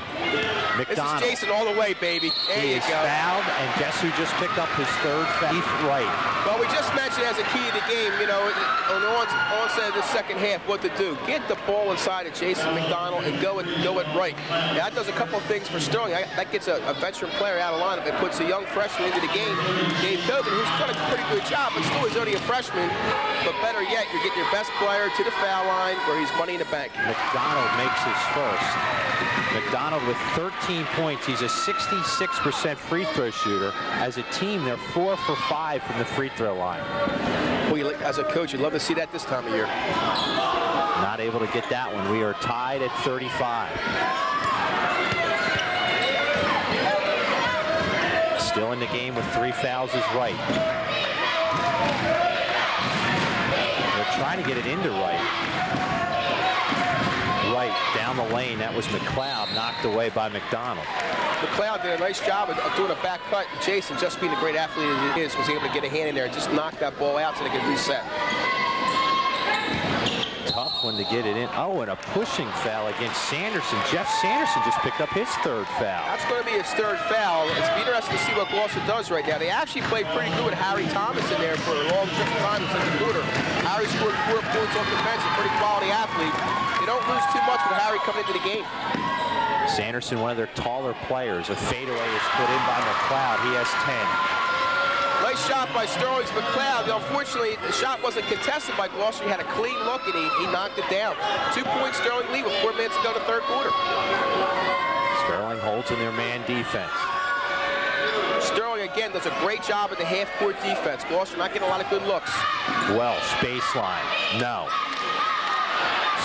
McDonald. This is Jason all the way, baby. There he you is go. fouled, and guess who just picked up his third foul? Right. Well, we just mentioned as a key to the game, you know, on the onset of the second half, what to do. Get the ball inside of Jason McDonald and go it right. Now, that does a couple of things for Sterling. That gets a veteran player out of lineup. It puts a young freshman into the game, Dave Cogan, who's done a pretty good job, but still he's only a freshman. But better yet, you're getting your best player to the foul line where he's money in the bank. McDonald makes his first. McDonald with 13 points. He's a 66% free throw shooter. As a team, they're 4 for 5 from the free throw line. Well, as a coach, you'd love to see that this time of year. Not able to get that one. We are tied at 35. Still in the game with 3 fouls is Wright. They're trying to get it into Wright. Wright down the lane. That was McLeod, knocked away by McDonald. McLeod did a nice job of doing a back cut. Jason, just being the great athlete he is, was able to get a hand in there and just knock that ball out so they could reset. Tough one to get it in. Oh, and a pushing foul against Sanderson. Jeff Sanderson just picked up his third foul. That's going to be his third foul. It's interesting to see what Gloucester does right now. They actually played pretty good with Harry Thomas in there for a long time in the second quarter. Harry scored 4 points off the bench, a pretty quality athlete. They don't lose too much with Harry coming into the game. Sanderson, one of their taller players. A fadeaway is put in by McLeod. He has 10. Nice shot by Sterling's McLeod. Unfortunately, the shot wasn't contested by Gloucester. He had a clean look, and he knocked it down. 2-point Sterling lead with 4 minutes to go to third quarter. Sterling holds in their man defense. Sterling, again, does a great job at the half-court defense. Gloucester not getting a lot of good looks. Welsh, baseline. No.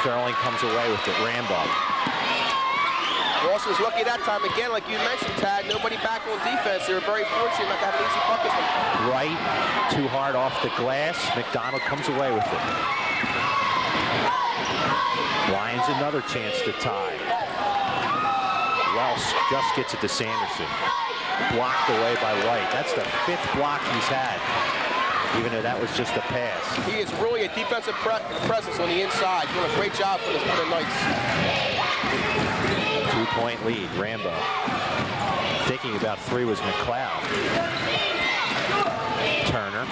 Sterling comes away with it. Rambo. Gloucester's lucky that time. Again, like you mentioned, Tad, nobody back on defense. They were very fortunate not to have an easy bucket. Right, too hard off the glass. McDonald comes away with it. Lions another chance to tie. Welsh just gets it to Sanderson. Blocked away by Wright. That's the 5th block he's had, even though that was just a pass. He is really a defensive presence on the inside. Doing a great job for the Knights. 2-point lead, Rambo. Thinking about 3 was McLeod. Turner,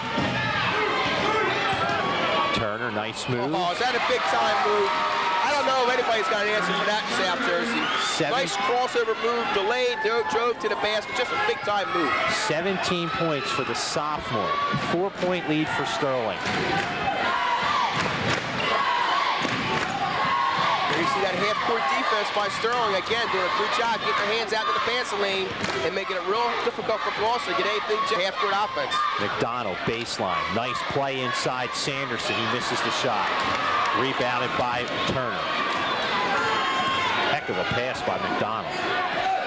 nice move. Oh, is that a big time move? I don't know if anybody's got an answer for that in South Jersey. Nice crossover move, delayed, drove to the basket, just a big time move. 17 points for the sophomore. 4-point lead for Sterling. You see that half-court defense by Sterling, again, doing a good job getting their hands out in the passing lane and making it real difficult for Gloucester to get anything to half-court offense. McDonald, baseline. Nice play inside Sanderson. He misses the shot. Rebounded by Turner. Heck of a pass by McDonald.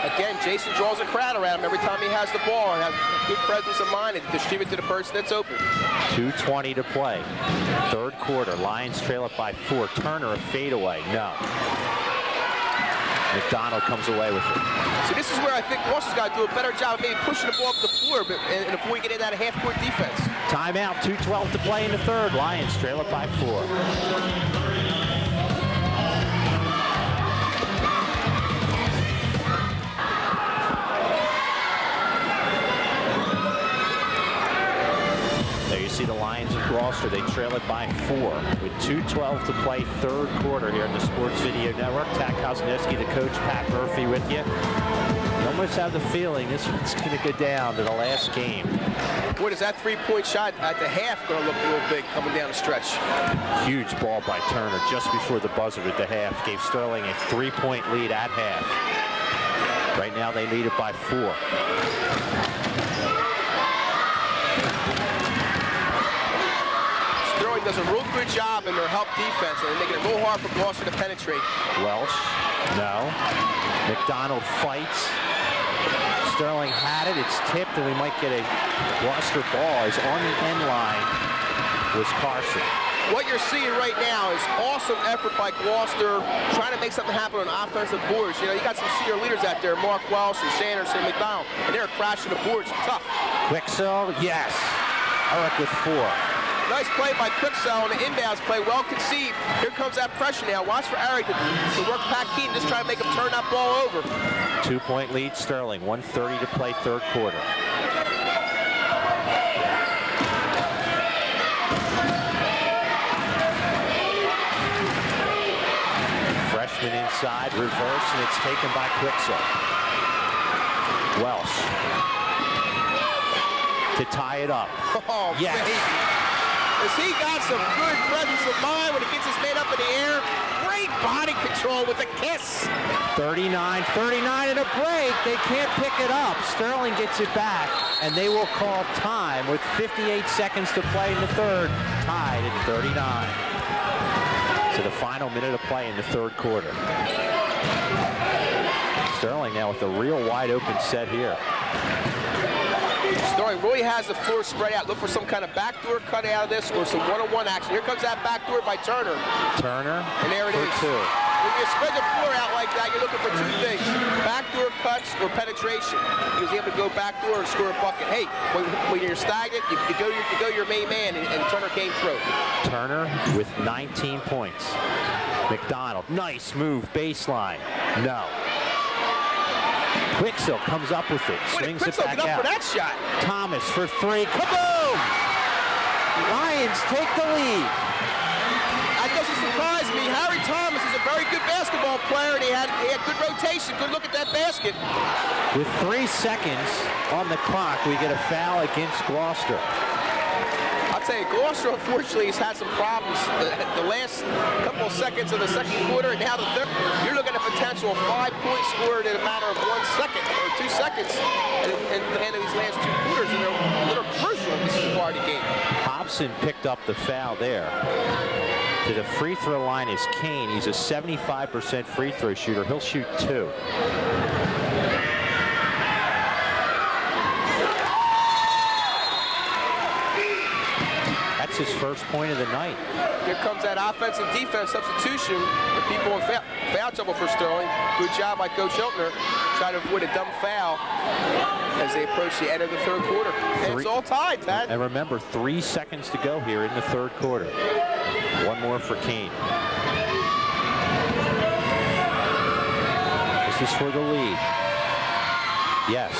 Again, Jason draws a crowd around him every time he has the ball and has good presence of mind and distribute to the person that's open. 2:20 to play. Third quarter. Lions trail it by 4. Turner, a fadeaway. No. McDonald comes away with it. So this is where I think Gloucester's got to do a better job of maybe pushing the ball up the floor and avoid getting that half-court defense. Timeout. 2:12 to play in the third. Lions trail it by 4. See the Lions of Gloucester. They trail it by 4 with 2:12 to play, third quarter here on the Sports Video Network. Tack Kosniewski, the coach, Pat Murphy with you. You almost have the feeling this one's going to go down to the last game. Boy, does that 3-point shot at the half going to look a little big coming down the stretch. Huge ball by Turner just before the buzzer at the half. Gave Sterling a 3-point lead at half. Right now they lead it by 4. Sterling does a real good job in their help defense, and they're making it real hard for Gloucester to penetrate. Welsh, no. McDonald fights. Sterling had it. It's tipped, and we might get a Gloucester ball. Is on the end line was Carson. What you're seeing right now is awesome effort by Gloucester trying to make something happen on offensive boards. You know, you got some senior leaders out there, Mark Welsh and Sanders and McDonald, and they're crashing the boards. Tough. Quicksell, yes. Eric with 4. Nice play by Quicksell on the inbounds play, well conceived. Here comes that pressure now. Watch for Eric to work Pat Keaton, just try to make him turn that ball over. 2-point lead, Sterling. 1:30 to play, third quarter. Freshman inside, reverse, and it's taken by Quicksell. Welsh to tie it up. Oh, yes. Baby. Has he got some good presence of mind when he gets his man up in the air? Great body control with a kiss. 39 and a break. They can't pick it up. Sterling gets it back, and they will call time with 58 seconds to play in the third. Tied at 39. So the final minute of play in the third quarter. Sterling now with a real wide open set here. Sterling really has the floor spread out. Look for some kind of backdoor cut out of this or some one-on-one action. Here comes that backdoor by Turner. Turner, and there it is. 2. When you spread the floor out like that, you're looking for 2 things. Backdoor cuts or penetration. He was able to go backdoor and score a bucket. Hey, when you're stagnant, you go your main man, and Turner came through. Turner with 19 points. McDonald, nice move, baseline. No. Quicksell comes up with it, swings it back out. For that shot. Thomas for 3, kaboom! Lions take the lead. That doesn't surprise me. Harry Thomas is a very good basketball player, and he had good rotation. Good look at that basket. With 3 seconds on the clock, we get a foul against Gloucester. I'll tell you, Gloucester, unfortunately, has had some problems the last couple of seconds of the second quarter, and now the third. You're looking at a potential 5-point scored in a matter of 1 second or 2 seconds in the end of these last 2 quarters, and they're crucial in this part of the game. Hobson picked up the foul there. To the free throw line is Kane. He's a 75% free throw shooter. He'll shoot 2. That's his first point of the night. Here comes that offense and defense substitution. The people in foul trouble for Sterling. Good job by Coach Hiltner. Trying to avoid a dumb foul as they approach the end of the third quarter. And it's all tied, Tad. And remember, 3 seconds to go here in the third quarter. 1 more for Kane. This is for the lead. Yes.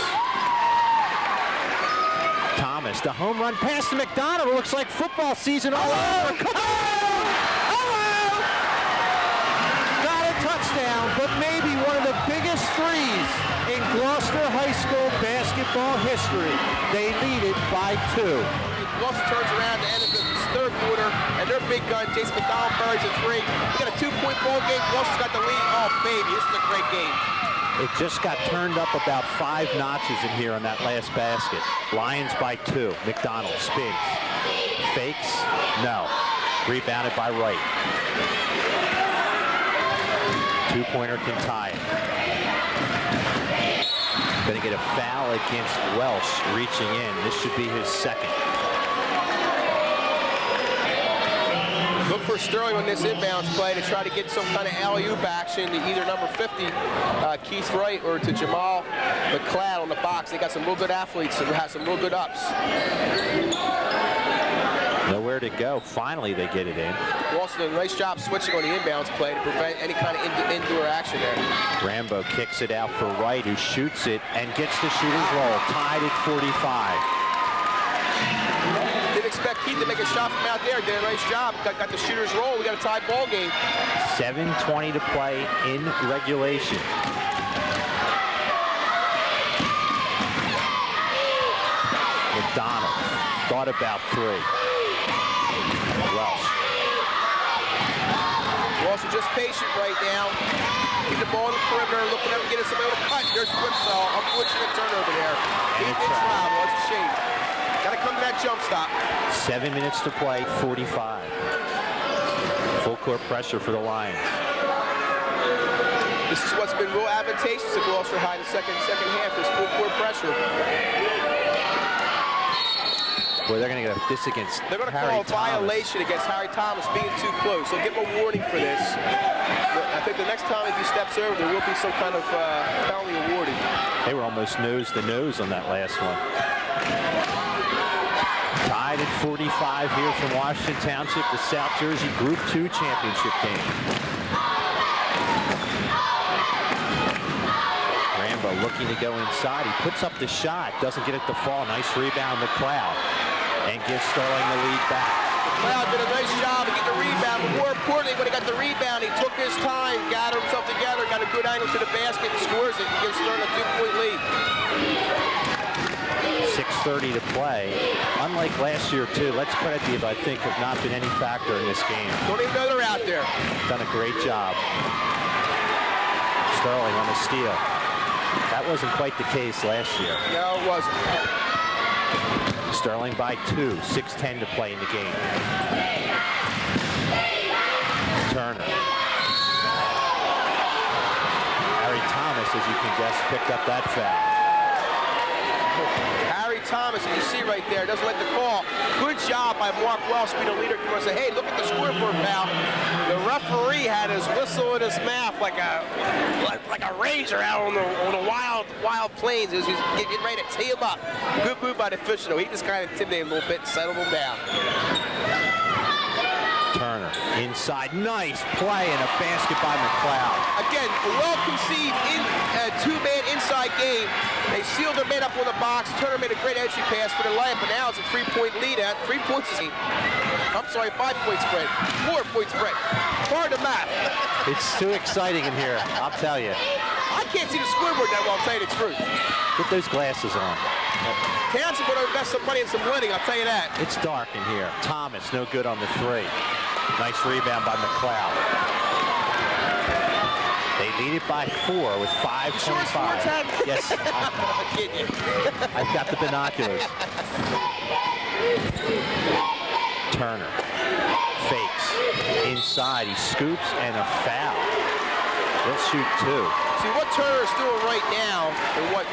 Thomas, the home run pass to McDonald. It looks like football season all over. Got a touchdown, but maybe one of the biggest threes in Gloucester High School basketball history. They lead it by 2. Gloucester turns around at the end of this third quarter, and their big gun, Jason McDonald, buries a 3. We got a 2-point ball game. Gloucester's got the lead. Oh, baby, this is a great game. It just got turned up about 5 notches in here on that last basket. Lions by 2. McDonald spins. Fakes. No. Rebounded by Wright. 2-pointer can tie it. Going to get a foul against Welsh reaching in. This should be his second. Look for Sterling on this inbounds play to try to get some kind of alley-oop action to either number 50, Keith Wright, or to Jamal McLeod on the box. They got some real good athletes and have some real good ups. Nowhere to go. Finally, they get it in. Gloucester did a nice job switching on the inbounds play to prevent any kind of indoor action there. Rambo kicks it out for Wright, who shoots it and gets the shooter's roll. Tied at 45. Didn't expect Keith to make a shot from out there. Did a nice job. Got the shooter's roll. We got a tied ball game. 7:20 to play in regulation. McDonald thought about 3. Welsh. Gloucester just patient right now. Keep the ball in the perimeter, looking up and getting somebody to cut. There's Quicksell. Unfortunate turnover there. He did travel. It's a shame. Got to come to that jump stop. 7 minutes to play, 45. Full court pressure for the Lions. This is what's been real advantageous to Gloucester High in the second half, is full court pressure. Boy, they're going to get this against They're going to Harry call a violation against Harry Thomas being too close. So give him a warning for this. I think the next time if he steps over, there will be some kind of penalty awarded. They were almost nose to nose on that last one. Tied at 45 here from Washington Township, the South Jersey Group 2 championship game. Rambo looking to go inside. He puts up the shot, doesn't get it to fall. Nice rebound, McLeod, and gives Sterling the lead back. McLeod did a nice job of getting the rebound, but more importantly, when he got the rebound, he took his time, gathered himself together, got a good angle to the basket, and scores it, and gives Sterling a 2-point lead. 6:30 to play. Unlike last year, too, let's credit the, I think, have not been any factor in this game. Don't even know they're out there. Done a great job. Sterling on the steal. That wasn't quite the case last year. No, it wasn't. Sterling by 2, 6:10 to play in the game. Turner. Harry Thomas, as you can guess, picked up that foul. Harry Thomas, as you see right there, doesn't like the call. Good job by Mark Welsh, being a leader. He wants to say, hey, look at the scoreboard foul. The referee had his whistle in his mouth like a ranger out on the wild plains as he's getting ready to tee him up. Good move by the official. He just kind of intimidated a little bit and settled him down. Turner inside, nice play and a basket by McLeod. Again, a well-conceived two-man inside game. They sealed their man up on the box. Turner made a great entry pass for the layup, but now it's a 3-point lead at 3 points. I'm sorry, 5-point spread, 4-point spread. Hard to math. It's too exciting in here, I'll tell you. I can't see the scoreboard that well, I'll tell you the truth. Put those glasses on. Townsend would invest some money in some winning, I'll tell you that. It's dark in here. Thomas, no good on the 3. Nice rebound by McLeod. They lead it by 4 with 5:25. Yes, I've got the binoculars. Turner fakes inside. He scoops and a foul. He'll shoot 2. See, what Turner's doing right now, and what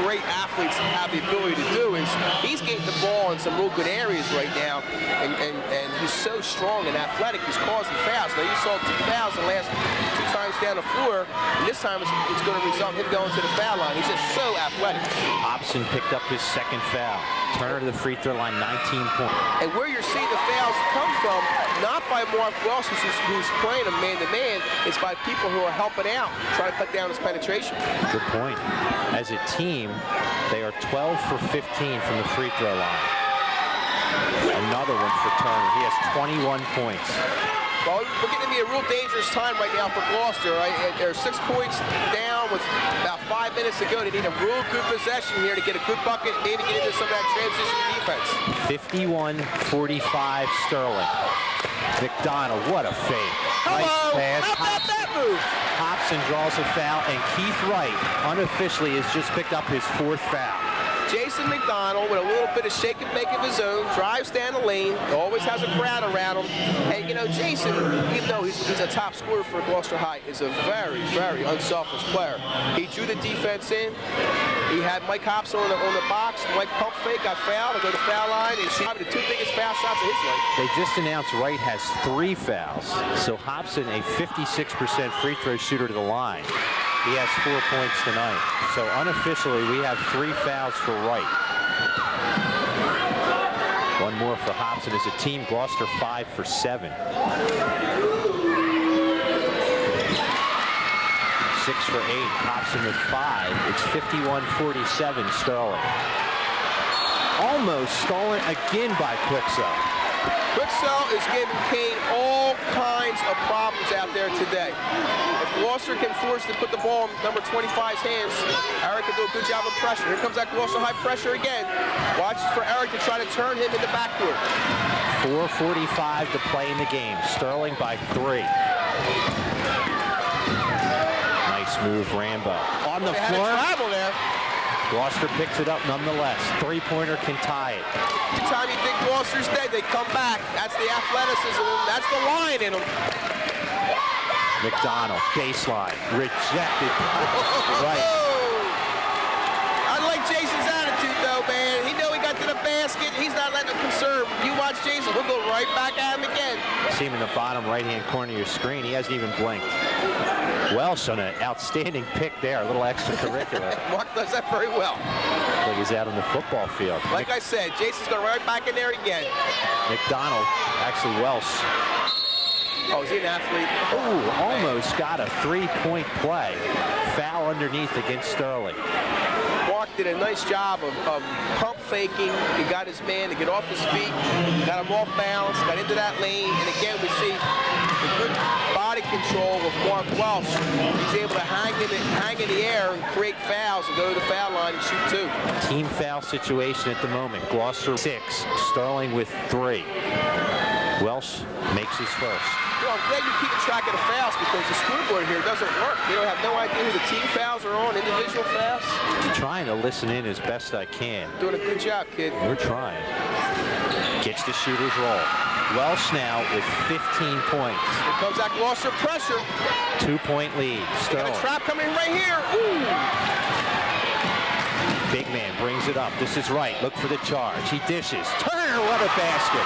great athletes have the ability to do is he's getting the ball in some real good areas right now, and he's so strong and athletic. He's causing fouls. Now you saw 2 fouls the last 2 times down the floor, and this time it's going to result in him going to the foul line. He's just so athletic. Hobson picked up his 2nd foul. Turner to the free throw line, 19 points. And where you're seeing the fouls come from, not by Mark Welsh, who's playing a man-to-man, it's by people who are helping out, trying to cut down his penetration. Good point. As a team, they are 12 for 15 from the free throw line. Another one for Turner. He has 21 points. Well, we're getting to be a real dangerous time right now for Gloucester. Right? They're 6 points down with about 5 minutes to go. They need a real good possession here to get a good bucket, maybe get into some of that transition defense. 51-45 Sterling. McDonald, what a fake. Hello. Nice pass. How about that move? Hobson draws a foul, and Keith Wright unofficially has just picked up his 4th foul. Jason McDonald, with a little bit of shake and bake of his own, drives down the lane, always has a crowd around him. And, you know, Jason, even though he's a top scorer for Gloucester High, is a very, very unselfish player. He drew the defense in. He had Mike Hobson on the box. Mike pump fake, got fouled, to go to the foul line, and she probably the 2 biggest foul shots of his life. They just announced Wright has 3 fouls. So Hobson, a 56% free throw shooter to the line. He has 4 points tonight. So unofficially, we have 3 fouls for Wright. 1 more for Hobson as a team. Gloucester 5 for 7. 6 for 8. Hobson with 5. It's 51-47 Sterling. Almost stolen again by Quixo. Quixo is giving Kane all kinds of problems out there today. If Gloucester can force to put the ball in number 25's hands, Eric can do a good job of pressure. Here comes that Gloucester High pressure again. Watch for Eric to try to turn him in the backcourt. 4:45 to play in the game. Sterling by 3. Nice move, Rambo. On the floor. Had a travel there. Gloucester picks it up nonetheless. Three-pointer can tie it. Every time you think Gloucester's dead, they come back. That's the athleticism. That's the line in them. McDonald, baseline, rejected. Right. I like Jason's attitude, though, man. He know he got to the basket. He's not letting him conserve. You watch Jason, we'll go right back at him again. See him in the bottom right-hand corner of your screen. He hasn't even blinked. Welsh on an outstanding pick there, a little extracurricular. Mark does that very well. Like he's out on the football field. Like I said, Jason's going right back in there again. McDonald, actually Welsh. Oh, is he an athlete? Ooh, almost got a three-point play. Foul underneath against Sterling. Mark did a nice job of pump faking. He got his man to get off his feet, got him off balance, got into that lane, and again we see the good body control of Mark Welsh. He's able to hang in the air and create fouls and go to the foul line and shoot two. Team foul situation at the moment. Gloucester 6, Sterling with 3. Welsh makes his first. You know, I'm glad you're keeping track of the fouls because the scoreboard here doesn't work. You don't have no idea who the team fouls are on, individual fouls. I'm trying to listen in as best I can. Doing a good job, kid. We're trying. Gets the shooter's roll. Welsh now with 15 points. Here comes that Gloucester pressure. 2-point lead. Got a trap coming right here. Ooh. Big man brings it up. This is right. Look for the charge. He dishes. Turner, what a basket.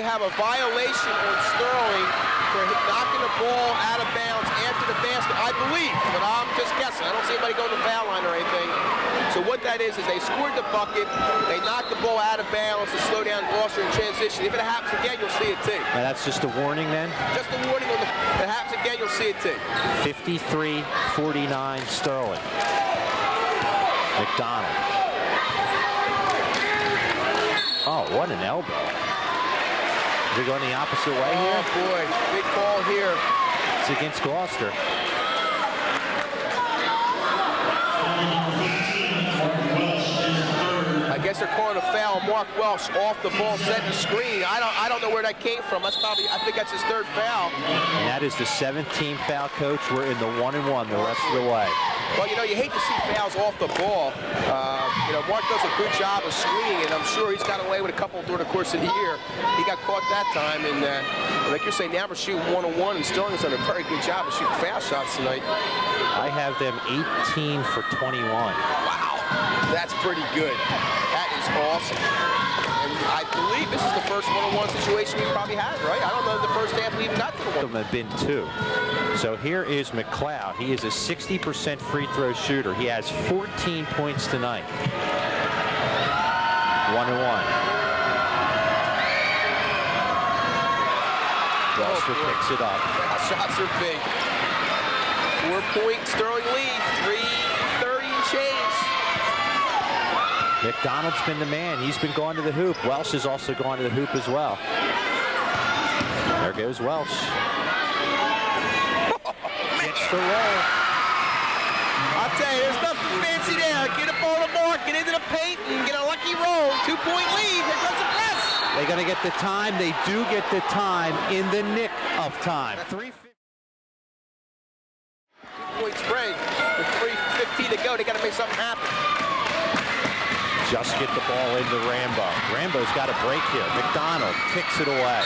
Have a violation on Sterling for knocking the ball out of bounds after the basket, I believe, but I'm just guessing. I don't see anybody going to the foul line or anything. So what that is they scored the bucket, they knocked the ball out of bounds to slow down Gloucester in transition. If it happens again, you'll see it too. Now that's just a warning then? Just a warning. If it happens again, you'll see it too. 53-49 Sterling. McDonald. Oh, what an elbow. They're going the opposite way here. Oh, boy. Big call here. It's against Gloucester. I guess they're calling a foul. Mark Welsh off the ball, setting the screen. I don't know where that came from. That's probably, I think that's his third foul. And that is the 7th team foul, Coach. We're in the 1-1 the rest of the way. Well, you know, you hate to see fouls off the ball. You know, Mark does a good job of screening, and I'm sure he's got away with a couple during the course of the year. He got caught that time, and like you're saying, now we're shooting 1-on-1, and Sterling's done a very good job of shooting foul shots tonight. I have them 18 for 21. Wow, that's pretty good. That is awesome. And I believe this is the first 1-on-1 situation we probably had, right? I don't know if the first half we even got to the one. Have been 2. So here is McLeod. He is a 60% free throw shooter. He has 14 points tonight. 1-1. Gloucester picks it up. Shots are big. 4-point Sterling lead. 3:30 and change. McDonald's been the man. He's been going to the hoop. Welsh has also gone to the hoop as well. There goes Welsh. Gets the roll. I'll tell you, there's nothing fancy there. Get a ball to Mark, get into the paint, and get a lucky roll. 2-point lead. Here comes the press. They're going to get the time. They do get the time in the nick of time. 2-point spread with 3:15 to go. They got to make something happen. Just get the ball into Rambo. Rambo's got a break here. McDonald kicks it away.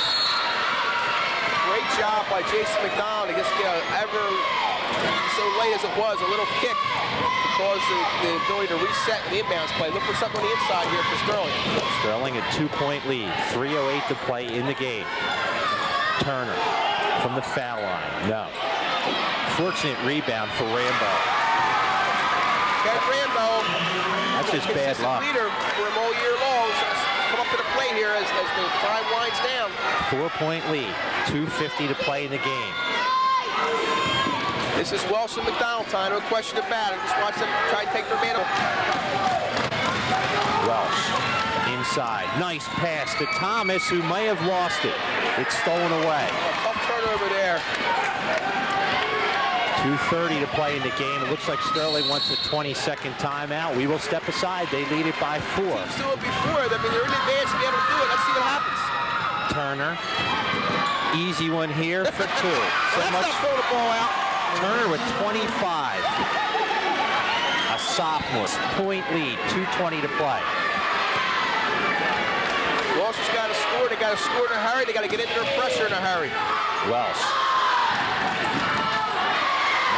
Great job by Jason McDonald to just get ever so late as it was, a little kick to cause the ability to reset the inbounds play. Look for something on the inside here for Sterling. Sterling a 2-point lead. 3:08 to play in the game. Turner from the foul line. No. Fortunate rebound for Rambo. Got Rambo. That's just bad luck. Leader for him all year long. So come up to the plate here as the time winds down. 4-point lead. 2:50 to play in the game. This is Welsh and McDonald time, no question about it. Just watch them try to take their man up. Welsh inside. Nice pass to Thomas, who may have lost it. It's stolen away. A tough turnover there. 2:30 to play in the game. It looks like Sterling wants a 20-second timeout. We will step aside. They lead it by 4. Teams do it before. I mean, they're in advance to be able to do it. Let's see what happens. Turner. Easy one here for 2. So That's much. not throwing the ball out. Turner with 25. A sophomore. Point lead. 2:20 to play. Gloucester's got to score. They got to score in a hurry. They got to get into their pressure in a hurry. Welsh.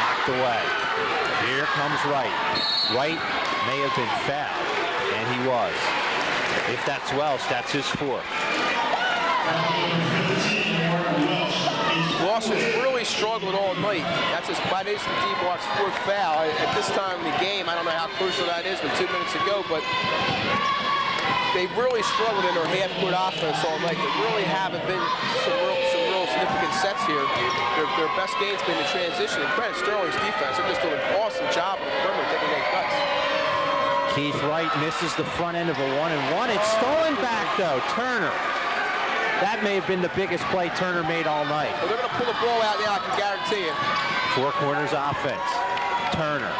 Knocked away. Here comes Wright. Wright may have been fouled, and he was. If that's Welsh, that's his 4th. Gloucester's really struggled all night. That is the D-Block's 4th foul. At this time in the game, I don't know how crucial that is with 2 minutes to go, but they really struggled in their half-court offense all night. There really haven't been some real significant sets here. Their best game's been the transition. And credit Sterling's defense. They're just doing an awesome job on the perimeter, taking their cuts. Keith Wright misses the front end of a 1-and-1. It's stolen back, though. Turner. That may have been the biggest play Turner made all night. Well, they're going to pull the ball out now, I can guarantee you. 4 corners offense. Turner.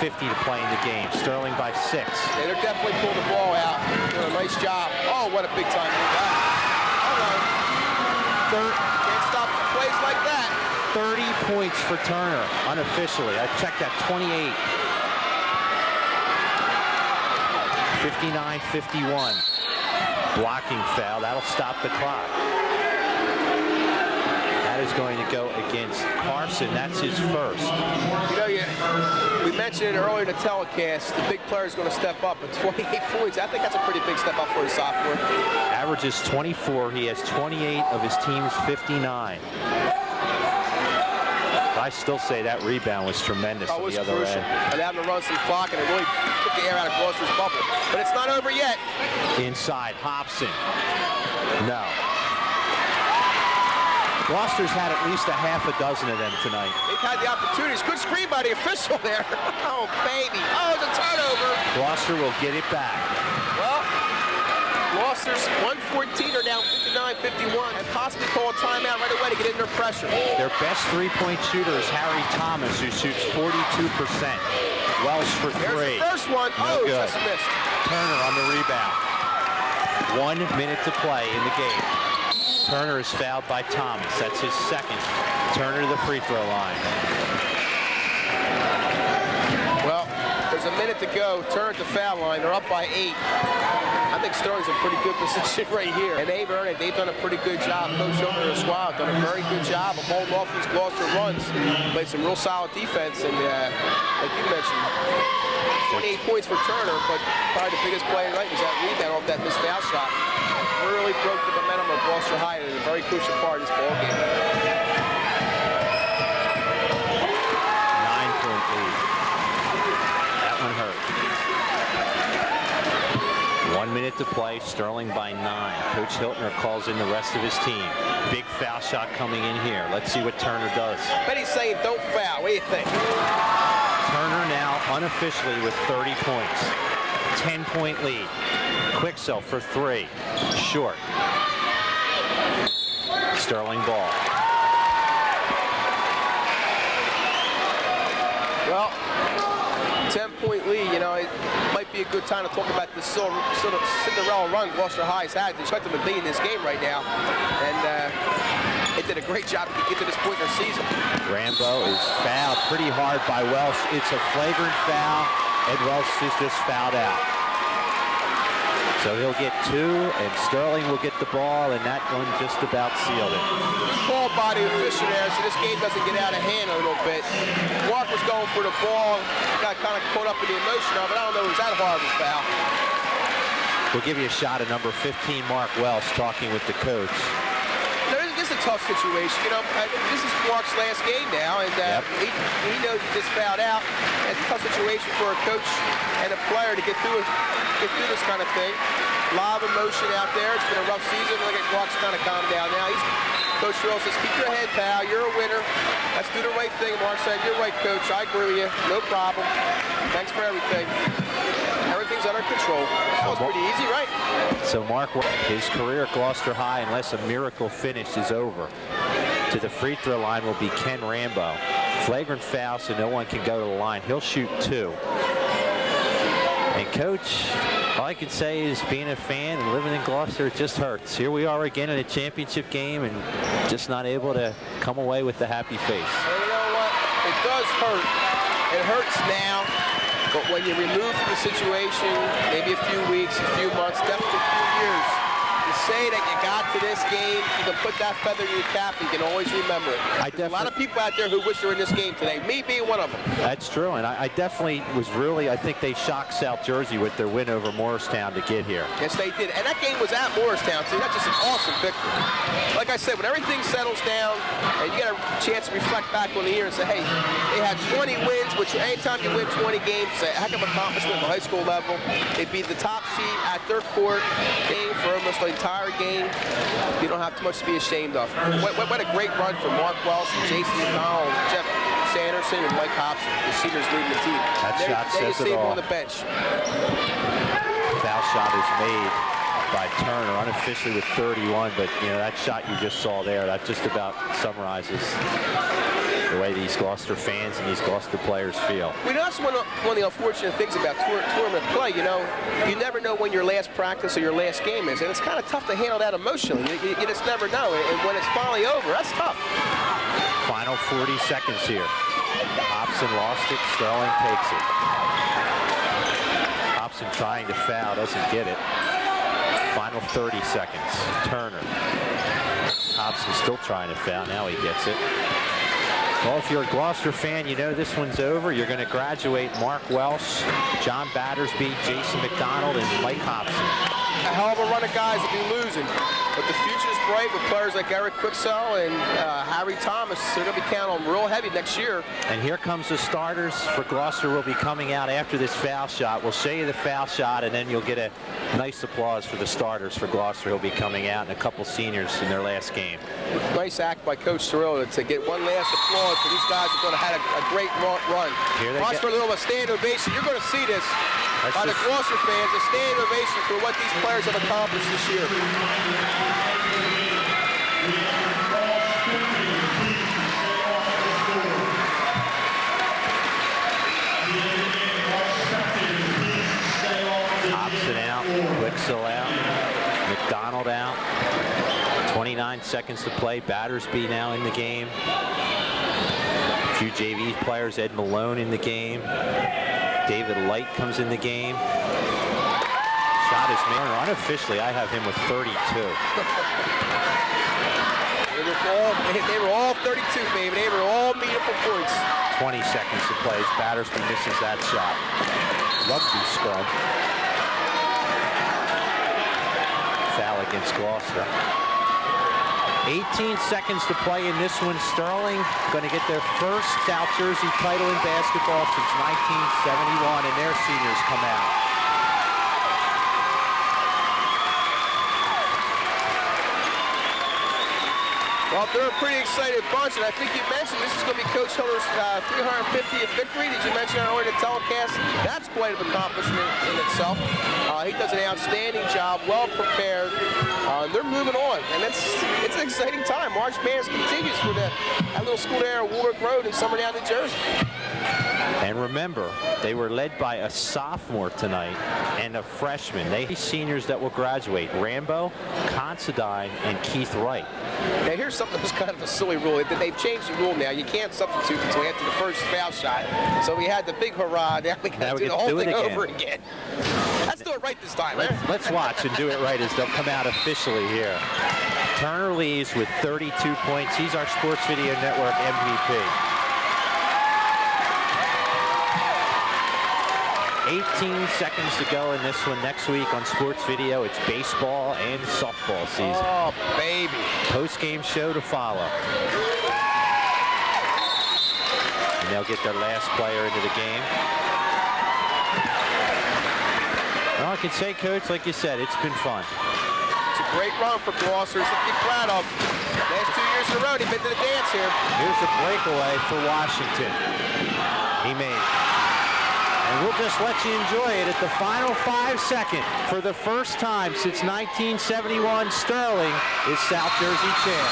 50 to play in the game. Sterling by 6. Yeah, they're definitely pulling the ball out. Doing a nice job. Oh, what a big time move. Can't stop plays like that. 30 points for Turner, unofficially. I checked that, 28. 59-51. Blocking foul. That'll stop the clock. That is going to go against Carson. That's his 1st. You know, we mentioned it earlier in the telecast. The big player is going to step up. At 28 points, I think that's a pretty big step up for a sophomore. Averages 24. He has 28 of his team's 59. I still say that rebound was tremendous on the other crucial. end. And having to run some clock, and it really took the air out of Gloucester's bubble. But it's not over yet. Inside, Hobson. No. Gloucester's had at least a half a dozen of them tonight. They've had the opportunities. Good screen by the official there. Oh, baby. Oh, it's a turnover. Gloucester will get it back. Well, Gloucester's 114 are down 59-51 and possibly call a timeout right away to get in their pressure. Their best 3-point shooter is Harry Thomas, who shoots 42%. Welsh for 3. There's the first one. No Oh, good. just missed. Turner on the rebound. 1 minute to play in the game. Turner is fouled by Thomas. That's his 2nd. Turner to the free throw line. Well, there's a minute to go. Turner at the foul line. They're up by 8. I think Sterling's in pretty good position right here. And they've earned it. They've done a pretty good job. Coach Hilton and his squad have done a very good job of holding off these Gloucester runs. Played some real solid defense. And like you mentioned, 28 points for Turner, but probably the biggest play tonight was that rebound off that missed foul shot. Really broke the momentum of Gloucester High in a very crucial part of this ball game. 9-point lead. That one hurt. 1 minute to play. Sterling by 9. Coach Hiltner calls in the rest of his team. Big foul shot coming in here. Let's see what Turner does. But he's saying don't foul. What do you think? Turner now unofficially with 30 points. 10-point lead. Quicksell for 3. Short. Sterling ball. Well, 10-point lead, you know, it might be a good time to talk about the sort of Cinderella run Gloucester High's had. They expect them to be in this game right now. And it did a great job to get to this point in their season. Rambo is fouled pretty hard by Welsh. It's a flagrant foul, and Welsh is just fouled out. So he'll get 2, and Sterling will get the ball, and that one just about sealed it. Ball body official there, so this game doesn't get out of hand a little bit. Mark was going for the ball, got kind of caught up in the emotion of it. I don't know if it was that hard of a foul. We'll give you a shot of number 15, Mark Welsh, talking with the coach. This is a tough situation. You know, this is Mark's last game now, and he knows he just fouled out. It's a tough situation for a coach and a player to get through this kind of thing. A lot of emotion out there. It's been a rough season. Look at Mark's kind of calmed down now. Coach Terrell says, keep your head, pal. You're a winner. Let's do the right thing. Mark said, you're right, Coach. I agree with you. No problem. Thanks for everything. Everything's under control. That was pretty easy, right? So Mark, his career at Gloucester High, unless a miracle finish, is over. To the free throw line will be Ken Rambo. Flagrant foul, so no one can go to the line. He'll shoot 2. And Coach All I can say is being a fan and living in Gloucester, it just hurts. Here we are again in a championship game and just not able to come away with the happy face. And you know what? It does hurt. It hurts now, but when you're removed from the situation, maybe a few weeks, a few months, definitely a few years, you say that you got to this game, you can put that feather in your cap, you can always remember it. There's a lot of people out there who wish they were in this game today, me being one of them. That's true, and I definitely was really, I think they shocked South Jersey with their win over Morristown to get here. Yes, they did, and that game was at Morristown, so that's just an awesome victory. Like I said, when everything settles down, and you get a chance to reflect back on the year and say, hey, they had 20 wins, which anytime you win 20 games, it's a heck of an accomplishment at the high school level. They beat the top seed at their court, game for almost the entire game. You don't have too much to be ashamed of. What a great run for Mark Wells, Jason McDonald, Jeff Sanderson, and Mike Hobson, the seniors leading the team. That shot says it all. On the bench. Foul shot is made by Turner, unofficially with 31, but you know that shot you just saw there, that just about summarizes the way these Gloucester fans and these Gloucester players feel. Well, that's one of the unfortunate things about tournament play. You know, you never know when your last practice or your last game is, and it's kind of tough to handle that emotionally. You just never know, and when it's finally over, that's tough. Final 40 seconds here. Hobson lost it, Sterling takes it. Hobson trying to foul, doesn't get it. Final 30 seconds. Turner. Hobson still trying to foul. Now he gets it. Well, if you're a Gloucester fan, you know this one's over. You're going to graduate Mark Welsh, John Battersby, Jason McDonald, and Mike Hobson. A hell of a run of guys to be losing. But the future's bright with players like Eric Quixell and Harry Thomas. They're going to be counting on real heavy next year. And here comes the starters for Gloucester will be coming out after this foul shot. We'll show you the foul shot, and then you'll get a nice applause for the starters for Gloucester who'll be coming out, and a couple seniors in their last game. Nice act by Coach Cirillo to get one last applause for these guys who've had a great run. Watch for a little stand ovation. You're going to see this by the Gloucester fans, a stand ovation for what these players have accomplished this year. Hobson out, Quixell out, McDonald out. 29 seconds to play. Battersby now in the game. A few JV players, Ed Malone in the game. David Light comes in the game. Shot is made. Unofficially, I have him with 32. They were all 32, baby. They were all meaningful points. 20 seconds to play. Battersby misses that shot. Rugby scrum. Foul against Gloucester. 18 seconds to play in this one. Sterling going to get their first South Jersey title in basketball since 1971, and their seniors come out. Well, they're a pretty excited bunch, and I think you mentioned this is going to be Coach Hiller's 350th victory. Did you mention that earlier in the telecast? That's quite an accomplishment in itself. He does an outstanding job, well prepared. They're moving on, and it's an exciting time. March Madness continues for that little school there on Woolworth Road in Summerdown, New Jersey. And remember, they were led by a sophomore tonight and a freshman. They seniors that will graduate: Rambo, Considine, and Keith Wright. Now, here's something that's kind of a silly rule. They've changed the rule now. You can't substitute until after the first foul shot. So we had the big hurrah. Now we got to do the whole thing over again. Let's do it right this time. Let's watch and do it right as they'll come out officially here. Turner leads with 32 points. He's our Sports Video Network MVP. 18 seconds to go in this one. Next week on Sports Video, it's baseball and softball season. Oh, baby. Post-game show to follow. And they'll get their last player into the game. Well, I can say, Coach, like you said, it's been fun. It's a great run for Gloucester. Something to be proud of. Last 2 years in a row, they've been to the dance here. Here's a breakaway for Washington. He made it. And we'll just let you enjoy it at the final 5 seconds. For the first time since 1971, Sterling is South Jersey champ.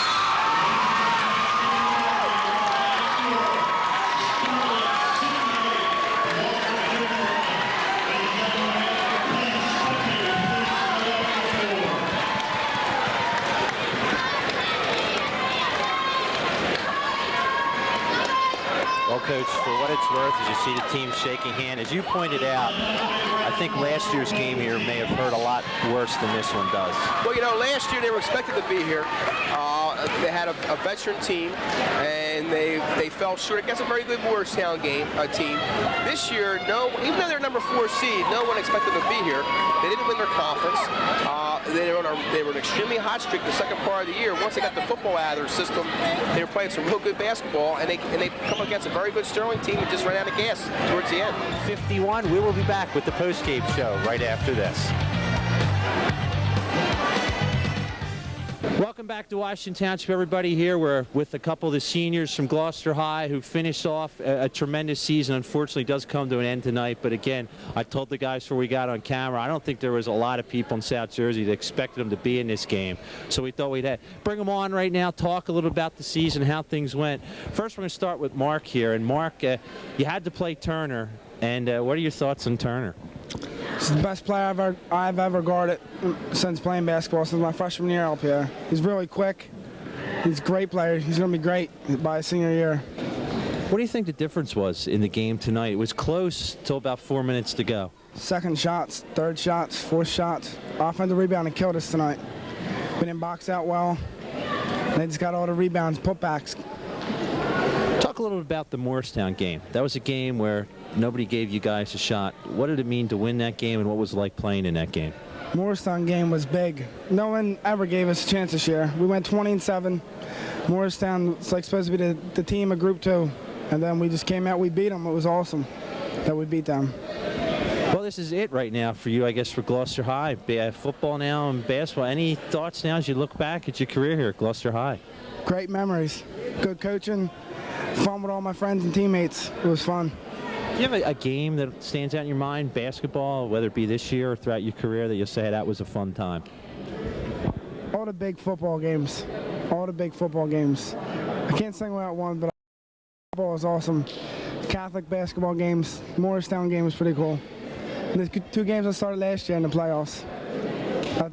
Coach, for what it's worth, as you see the team shaking hand, as you pointed out, I think last year's game here may have hurt a lot worse than this one does. Well, you know, last year they were expected to be here. They had a veteran team, and they fell short against a very good Moorestown team. This year, even though they're number 4 seed, no one expected them to be here. They didn't win their conference. They were an extremely hot streak the second part of the year. Once they got the football out of their system, they were playing some real good basketball, and they come against a very good Sterling team that just ran out of gas towards the end. 51. We will be back with the post-game show right after this. Welcome back to Washington Township, everybody. Here we're with a couple of the seniors from Gloucester High who finished off a tremendous season. Unfortunately, it does come to an end tonight. But again, I told the guys before we got on camera, I don't think there was a lot of people in South Jersey that expected them to be in this game. So we thought we'd bring them on right now, talk a little about the season, how things went. First, we're going to start with Mark here. And Mark, you had to play Turner. And what are your thoughts on Turner? He's the best player I've ever guarded since playing basketball, since my freshman year up here. He's really quick. He's a great player. He's going to be great by his senior year. What do you think the difference was in the game tonight? It was close till about 4 minutes to go. Second shots, third shots, fourth shots. Offensive rebounding killed us tonight. We didn't box out well. They just got all the rebounds, putbacks. Talk a little bit about the Moorestown game. That was a game where nobody gave you guys a shot. What did it mean to win that game, and what was it like playing in that game? Moorestown game was big. No one ever gave us a chance this year. We went 20-7. Moorestown was like supposed to be the team of Group 2, and then we just came out. We beat them. It was awesome that we beat them. Well, this is it right now for you, I guess, for Gloucester High. Football now and basketball. Any thoughts now as you look back at your career here at Gloucester High? Great memories. Good coaching. Fun with all my friends and teammates. It was fun. Do you have a game that stands out in your mind, basketball, whether it be this year or throughout your career, that you'll say that was a fun time? All the big football games. All the big football games. I can't single out one, but football is awesome. Catholic basketball games. Morristown game was pretty cool. And the 2 games I started last year in the playoffs.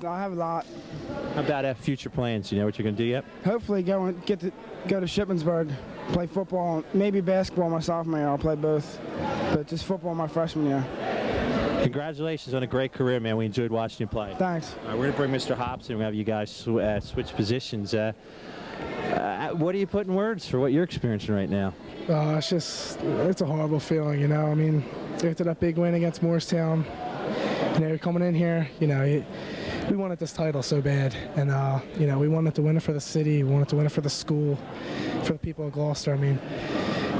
I have a lot. How about future plans? You know what you're going to do yet? Hopefully go to Shippensburg, play football, maybe basketball my sophomore year. I'll play both, but just football my freshman year. Congratulations on a great career, man. We enjoyed watching you play. Thanks. We're going to bring Mr. Hobson. We're going to have you guys switch positions. What do you put in words for what you're experiencing right now? It's a horrible feeling, you know. I mean, after that big win against Morristown, you know, coming in here, you know, we wanted this title so bad, and you know, we wanted to win it for the city, we wanted to win it for the school, for the people of Gloucester. I mean,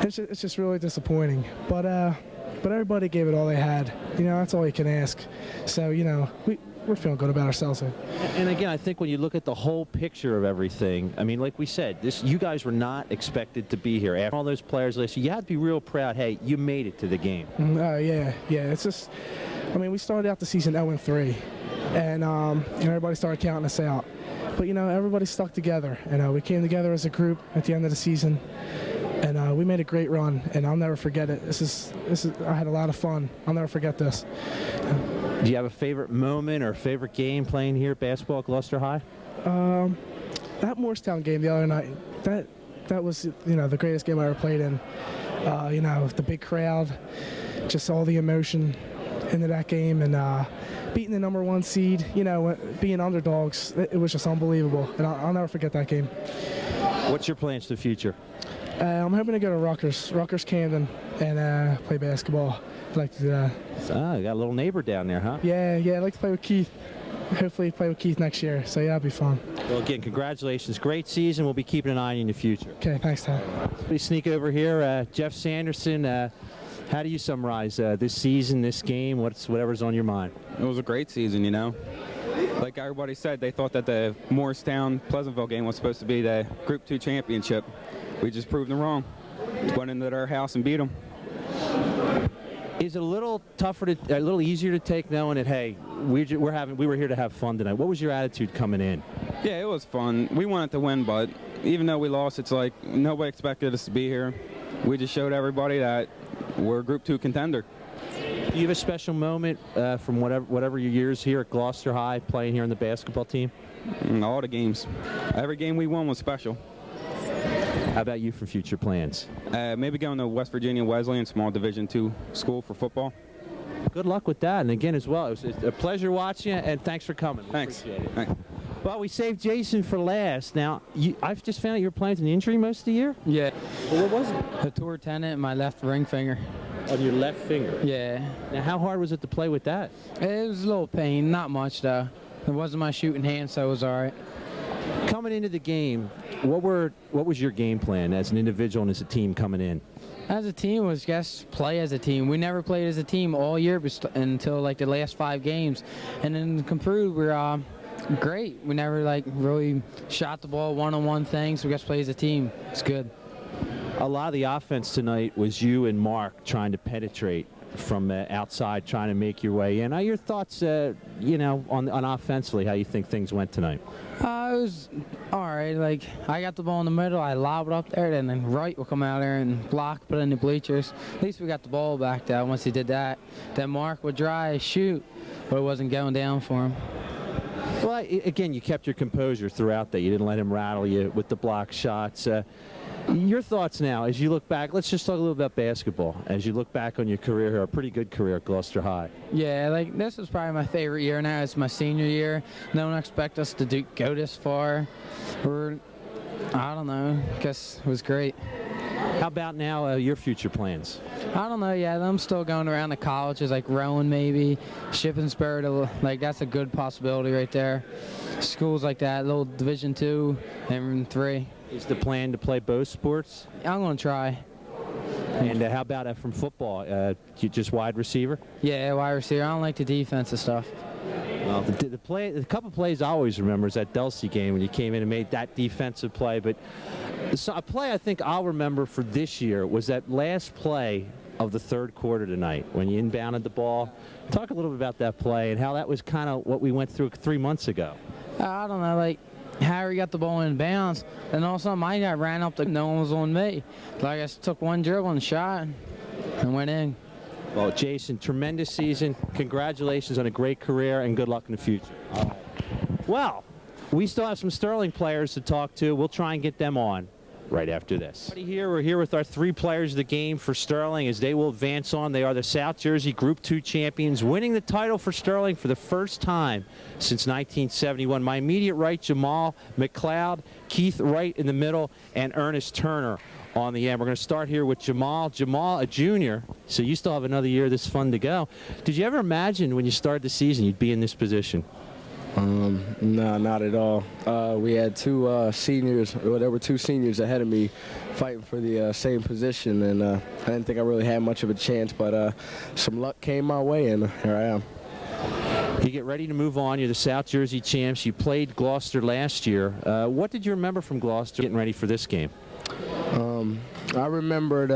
it's just really disappointing, but everybody gave it all they had. You know, that's all you can ask. So, you know, we're feeling good about ourselves here. And again, I think when you look at the whole picture of everything, I mean, like we said, you guys were not expected to be here. After all those players last year, you had to be real proud. Hey, you made it to the game. Yeah. It's just, I mean, we started out the season 0-3, and everybody started counting us out. But you know, everybody stuck together, and we came together as a group at the end of the season, and we made a great run. And I'll never forget it. This is. I had a lot of fun. I'll never forget this. Do you have a favorite moment or favorite game playing here at basketball at Gloucester High? That Morristown game the other night, that was, you know, the greatest game I ever played in. You know, the big crowd, just all the emotion into that game, and beating the #1 seed, you know, being underdogs, it was just unbelievable, and I'll never forget that game. What's your plans for the future? I'm hoping to go to Rutgers Camden, and play basketball. I'd like to do that. Ah, you got a little neighbor down there, huh? Yeah, I'd like to play with Keith. Hopefully play with Keith next year, so yeah, that'll be fun. Well, again, congratulations. Great season. We'll be keeping an eye on you in the future. Okay, thanks, Tom. We sneak over here. Jeff Sanderson, how do you summarize this season, this game, whatever's on your mind? It was a great season, you know. Like everybody said, they thought that the Morristown-Pleasantville game was supposed to be the Group 2 championship. We just proved them wrong. Went into their house and beat them. Is it a little tougher, a little easier to take knowing that, hey, we were here to have fun tonight? What was your attitude coming in? Yeah, it was fun. We wanted to win, but even though we lost, it's like nobody expected us to be here. We just showed everybody that we're a Group 2 contender. Do you have a special moment from whatever your years here at Gloucester High playing here on the basketball team? All the games. Every game we won was special. How about you for future plans? Maybe going to West Virginia Wesleyan, small Division II school for football. Good luck with that. And again, as well, it was a pleasure watching you, and thanks for coming. We Thanks. appreciate it. Thanks. Well, we saved Jason for last. Now, I've just found out you were playing with an injury most of the year? Yeah. Well, what was it? A torn tendon in my left ring finger. On your left finger? Yeah. Now, how hard was it to play with that? It was a little pain, not much though. It wasn't my shooting hand, so it was all right. Coming into the game, what was your game plan as an individual and as a team coming in? As a team, was just play as a team. We never played as a team all year until like the last 5 games, and then conclude we're great. We never like really shot the ball one-on-one things. We just play as a team. It's good. A lot of the offense tonight was you and Mark trying to penetrate from outside, trying to make your way in. Now, your thoughts, on offensively, how you think things went tonight? It was all right. Like, I got the ball in the middle, I lob it up there, and then Wright will come out there and block, put it in the bleachers. At least we got the ball back there. Once he did that, then Mark would try to shoot, but it wasn't going down for him. Well, again, you kept your composure throughout that. You didn't let him rattle you with the block shots. Your thoughts now, as you look back, let's just talk a little about basketball. As you look back on your career here, a pretty good career at Gloucester High. Yeah, like this is probably my favorite year now. It's my senior year. No one expected us to go this far. I don't know, guess it was great. How about now your future plans? I don't know yet. I'm still going around the colleges, like Rowan maybe, Shippensburg. Like that's a good possibility right there. Schools like that, little Division II and 3. Is the plan to play both sports? I'm going to try. And how about from football? You just wide receiver? Yeah, wide receiver. I don't like the defensive stuff. Well, the couple plays I always remember is that Delsey game when you came in and made that defensive play. But a play I think I'll remember for this year was that last play of the third quarter tonight when you inbounded the ball. Talk a little bit about that play and how that was kind of what we went through 3 months ago. I don't know, like Harry got the ball in bounds, and all of a sudden my guy ran up, no one was on me. Like I just took one dribble and shot and went in. Well, Jason, tremendous season. Congratulations on a great career, and good luck in the future. Well, we still have some Sterling players to talk to. We'll try and get them on right after this. We're here with our 3 players of the game for Sterling as they will advance on. They are the South Jersey Group 2 champions, winning the title for Sterling for the first time since 1971. My immediate right, Jamal McLeod, Keith Wright in the middle, and Ernest Turner on the end. We're going to start here with Jamal. Jamal, a junior, so you still have another year this fun to go. Did you ever imagine when you started the season you'd be in this position? No, not at all. We had 2 seniors, or there were 2 seniors ahead of me fighting for the same position, and I didn't think I really had much of a chance, but some luck came my way, and here I am. You get ready to move on. You're the South Jersey champs. You played Gloucester last year. What did you remember from Gloucester getting ready for this game? I remembered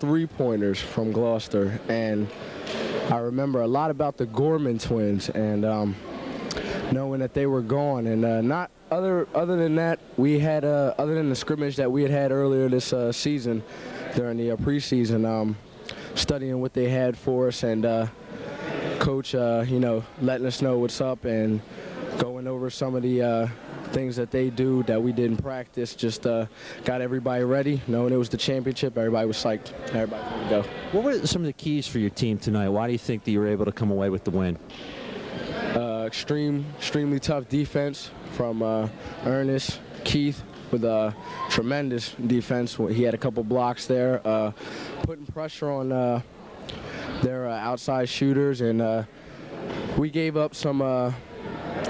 3-pointers from Gloucester, and I remember a lot about the Gorman twins and knowing that they were gone. And not other than that, we had other than the scrimmage that we had earlier this season during the preseason, studying what they had for us, and coach, letting us know what's up and going over some of the things that they do that we didn't practice. Just got everybody ready, knowing it was the championship. Everybody was psyched. Everybody ready to go. What were some of the keys for your team tonight? Why do you think that you were able to come away with the win? Extremely tough defense from Ernest, Keith, with a tremendous defense. He had a couple blocks there, putting pressure on their outside shooters, and we gave up some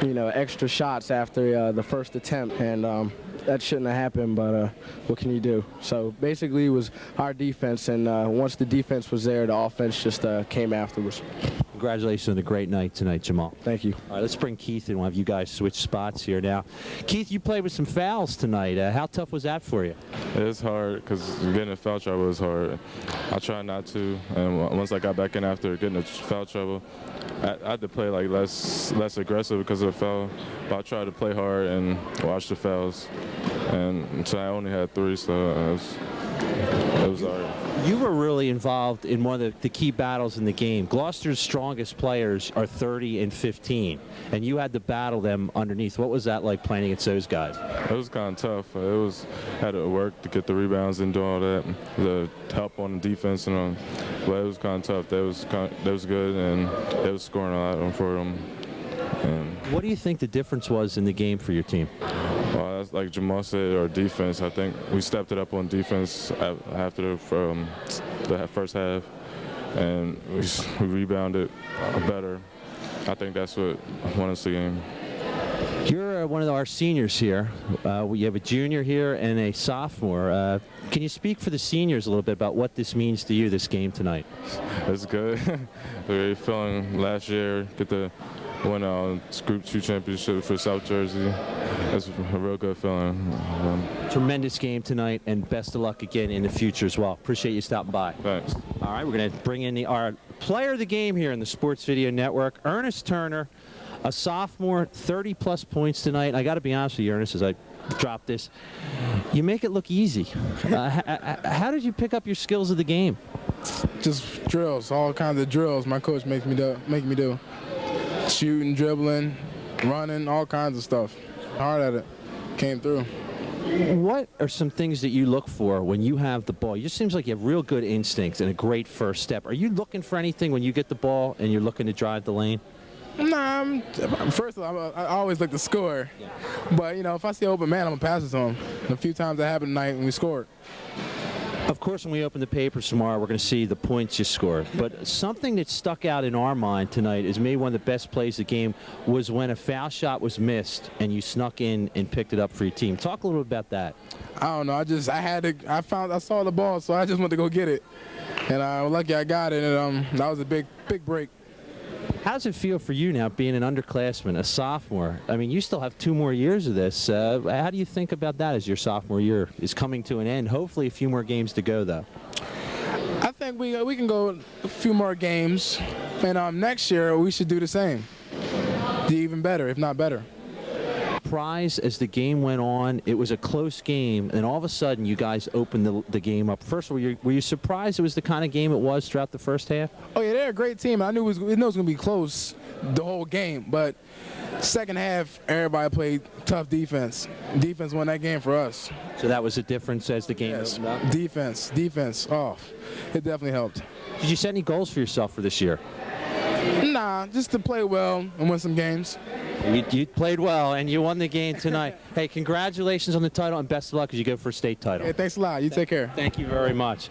extra shots after the first attempt, and that shouldn't have happened, but what can you do? So basically it was our defense, and once the defense was there, the offense just came afterwards. Congratulations on a great night tonight, Jamal. Thank you. All right, let's bring Keith in. We'll have you guys switch spots here now. Keith, you played with some fouls tonight. How tough was that for you? It's hard because getting in foul trouble was hard. I tried not to, and once I got back in after getting in foul trouble, I had to play like less aggressive because of the foul, but I tried to play hard and watch the fouls, and so I only had 3, so it was hard. You were really involved in one of the key battles in the game. Gloucester's strongest players are 30 and 15, and you had to battle them underneath. What was that like playing against those guys? It was kind of tough. Had to work to get the rebounds and do all that, the help on the defense, and but it was kind of tough. That was good, and they was scoring a lot for them. And what do you think the difference was in the game for your team? well, that's like Jamal said, our defense. I think we stepped it up on defense after the first half, and we rebounded better. I think that's what won us the game. You're one of our seniors here. We have a junior here and a sophomore. Can you speak for the seniors a little bit about what this means to you, this game tonight? It's good. We're feeling last year, get the win Group 2 championship for South Jersey. That's a real good feeling. Tremendous game tonight, and best of luck again in the future as well. Appreciate you stopping by. Thanks. All right, we're going to bring in our player of the game here in the Sports Video Network, Ernest Turner, a sophomore, 30-plus points tonight. I got to be honest with you, Ernest, as I drop this, you make it look easy. How did you pick up your skills of the game? Just drills, all kinds of drills my coach make me do. Shooting, dribbling, running, all kinds of stuff. Hard at it. Came through. What are some things that you look for when you have the ball? It just seems like you have real good instincts and a great first step. Are you looking for anything when you get the ball and you're looking to drive the lane? Nah, first of all, I always look to score. Yeah. But, you know, if I see an open man, I'm going to pass it to him. And a few times that happened tonight and we scored. Of course, when we open the papers tomorrow, we're going to see the points you scored. But something that stuck out in our mind tonight is maybe one of the best plays of the game was when a foul shot was missed and you snuck in and picked it up for your team. Talk a little bit about that. I don't know. I saw the ball, so I just went to go get it. And I'm lucky I got it, and that was a big break. How does it feel for you now, being an underclassman, a sophomore? I mean, you still have 2 more years of this. How do you think about that as your sophomore year is coming to an end? Hopefully a few more games to go, though. I think we can go a few more games, and next year we should do the same. Do even better, if not better. Surprise as the game went on. It was a close game, and all of a sudden you guys opened the game up. First of all, were you surprised it was the kind of game it was throughout the first half? Oh yeah, they're a great team. I knew it was going to be close the whole game, but second half everybody played tough defense. Defense won that game for us. So that was the difference as the game opened up? Defense. Oh, it definitely helped. Did you set any goals for yourself for this year? Nah, just to play well and win some games. You played well, and you won the game tonight. Hey, congratulations on the title, and best of luck as you go for a state title. Hey, thanks a lot. You take care. Thank you very much.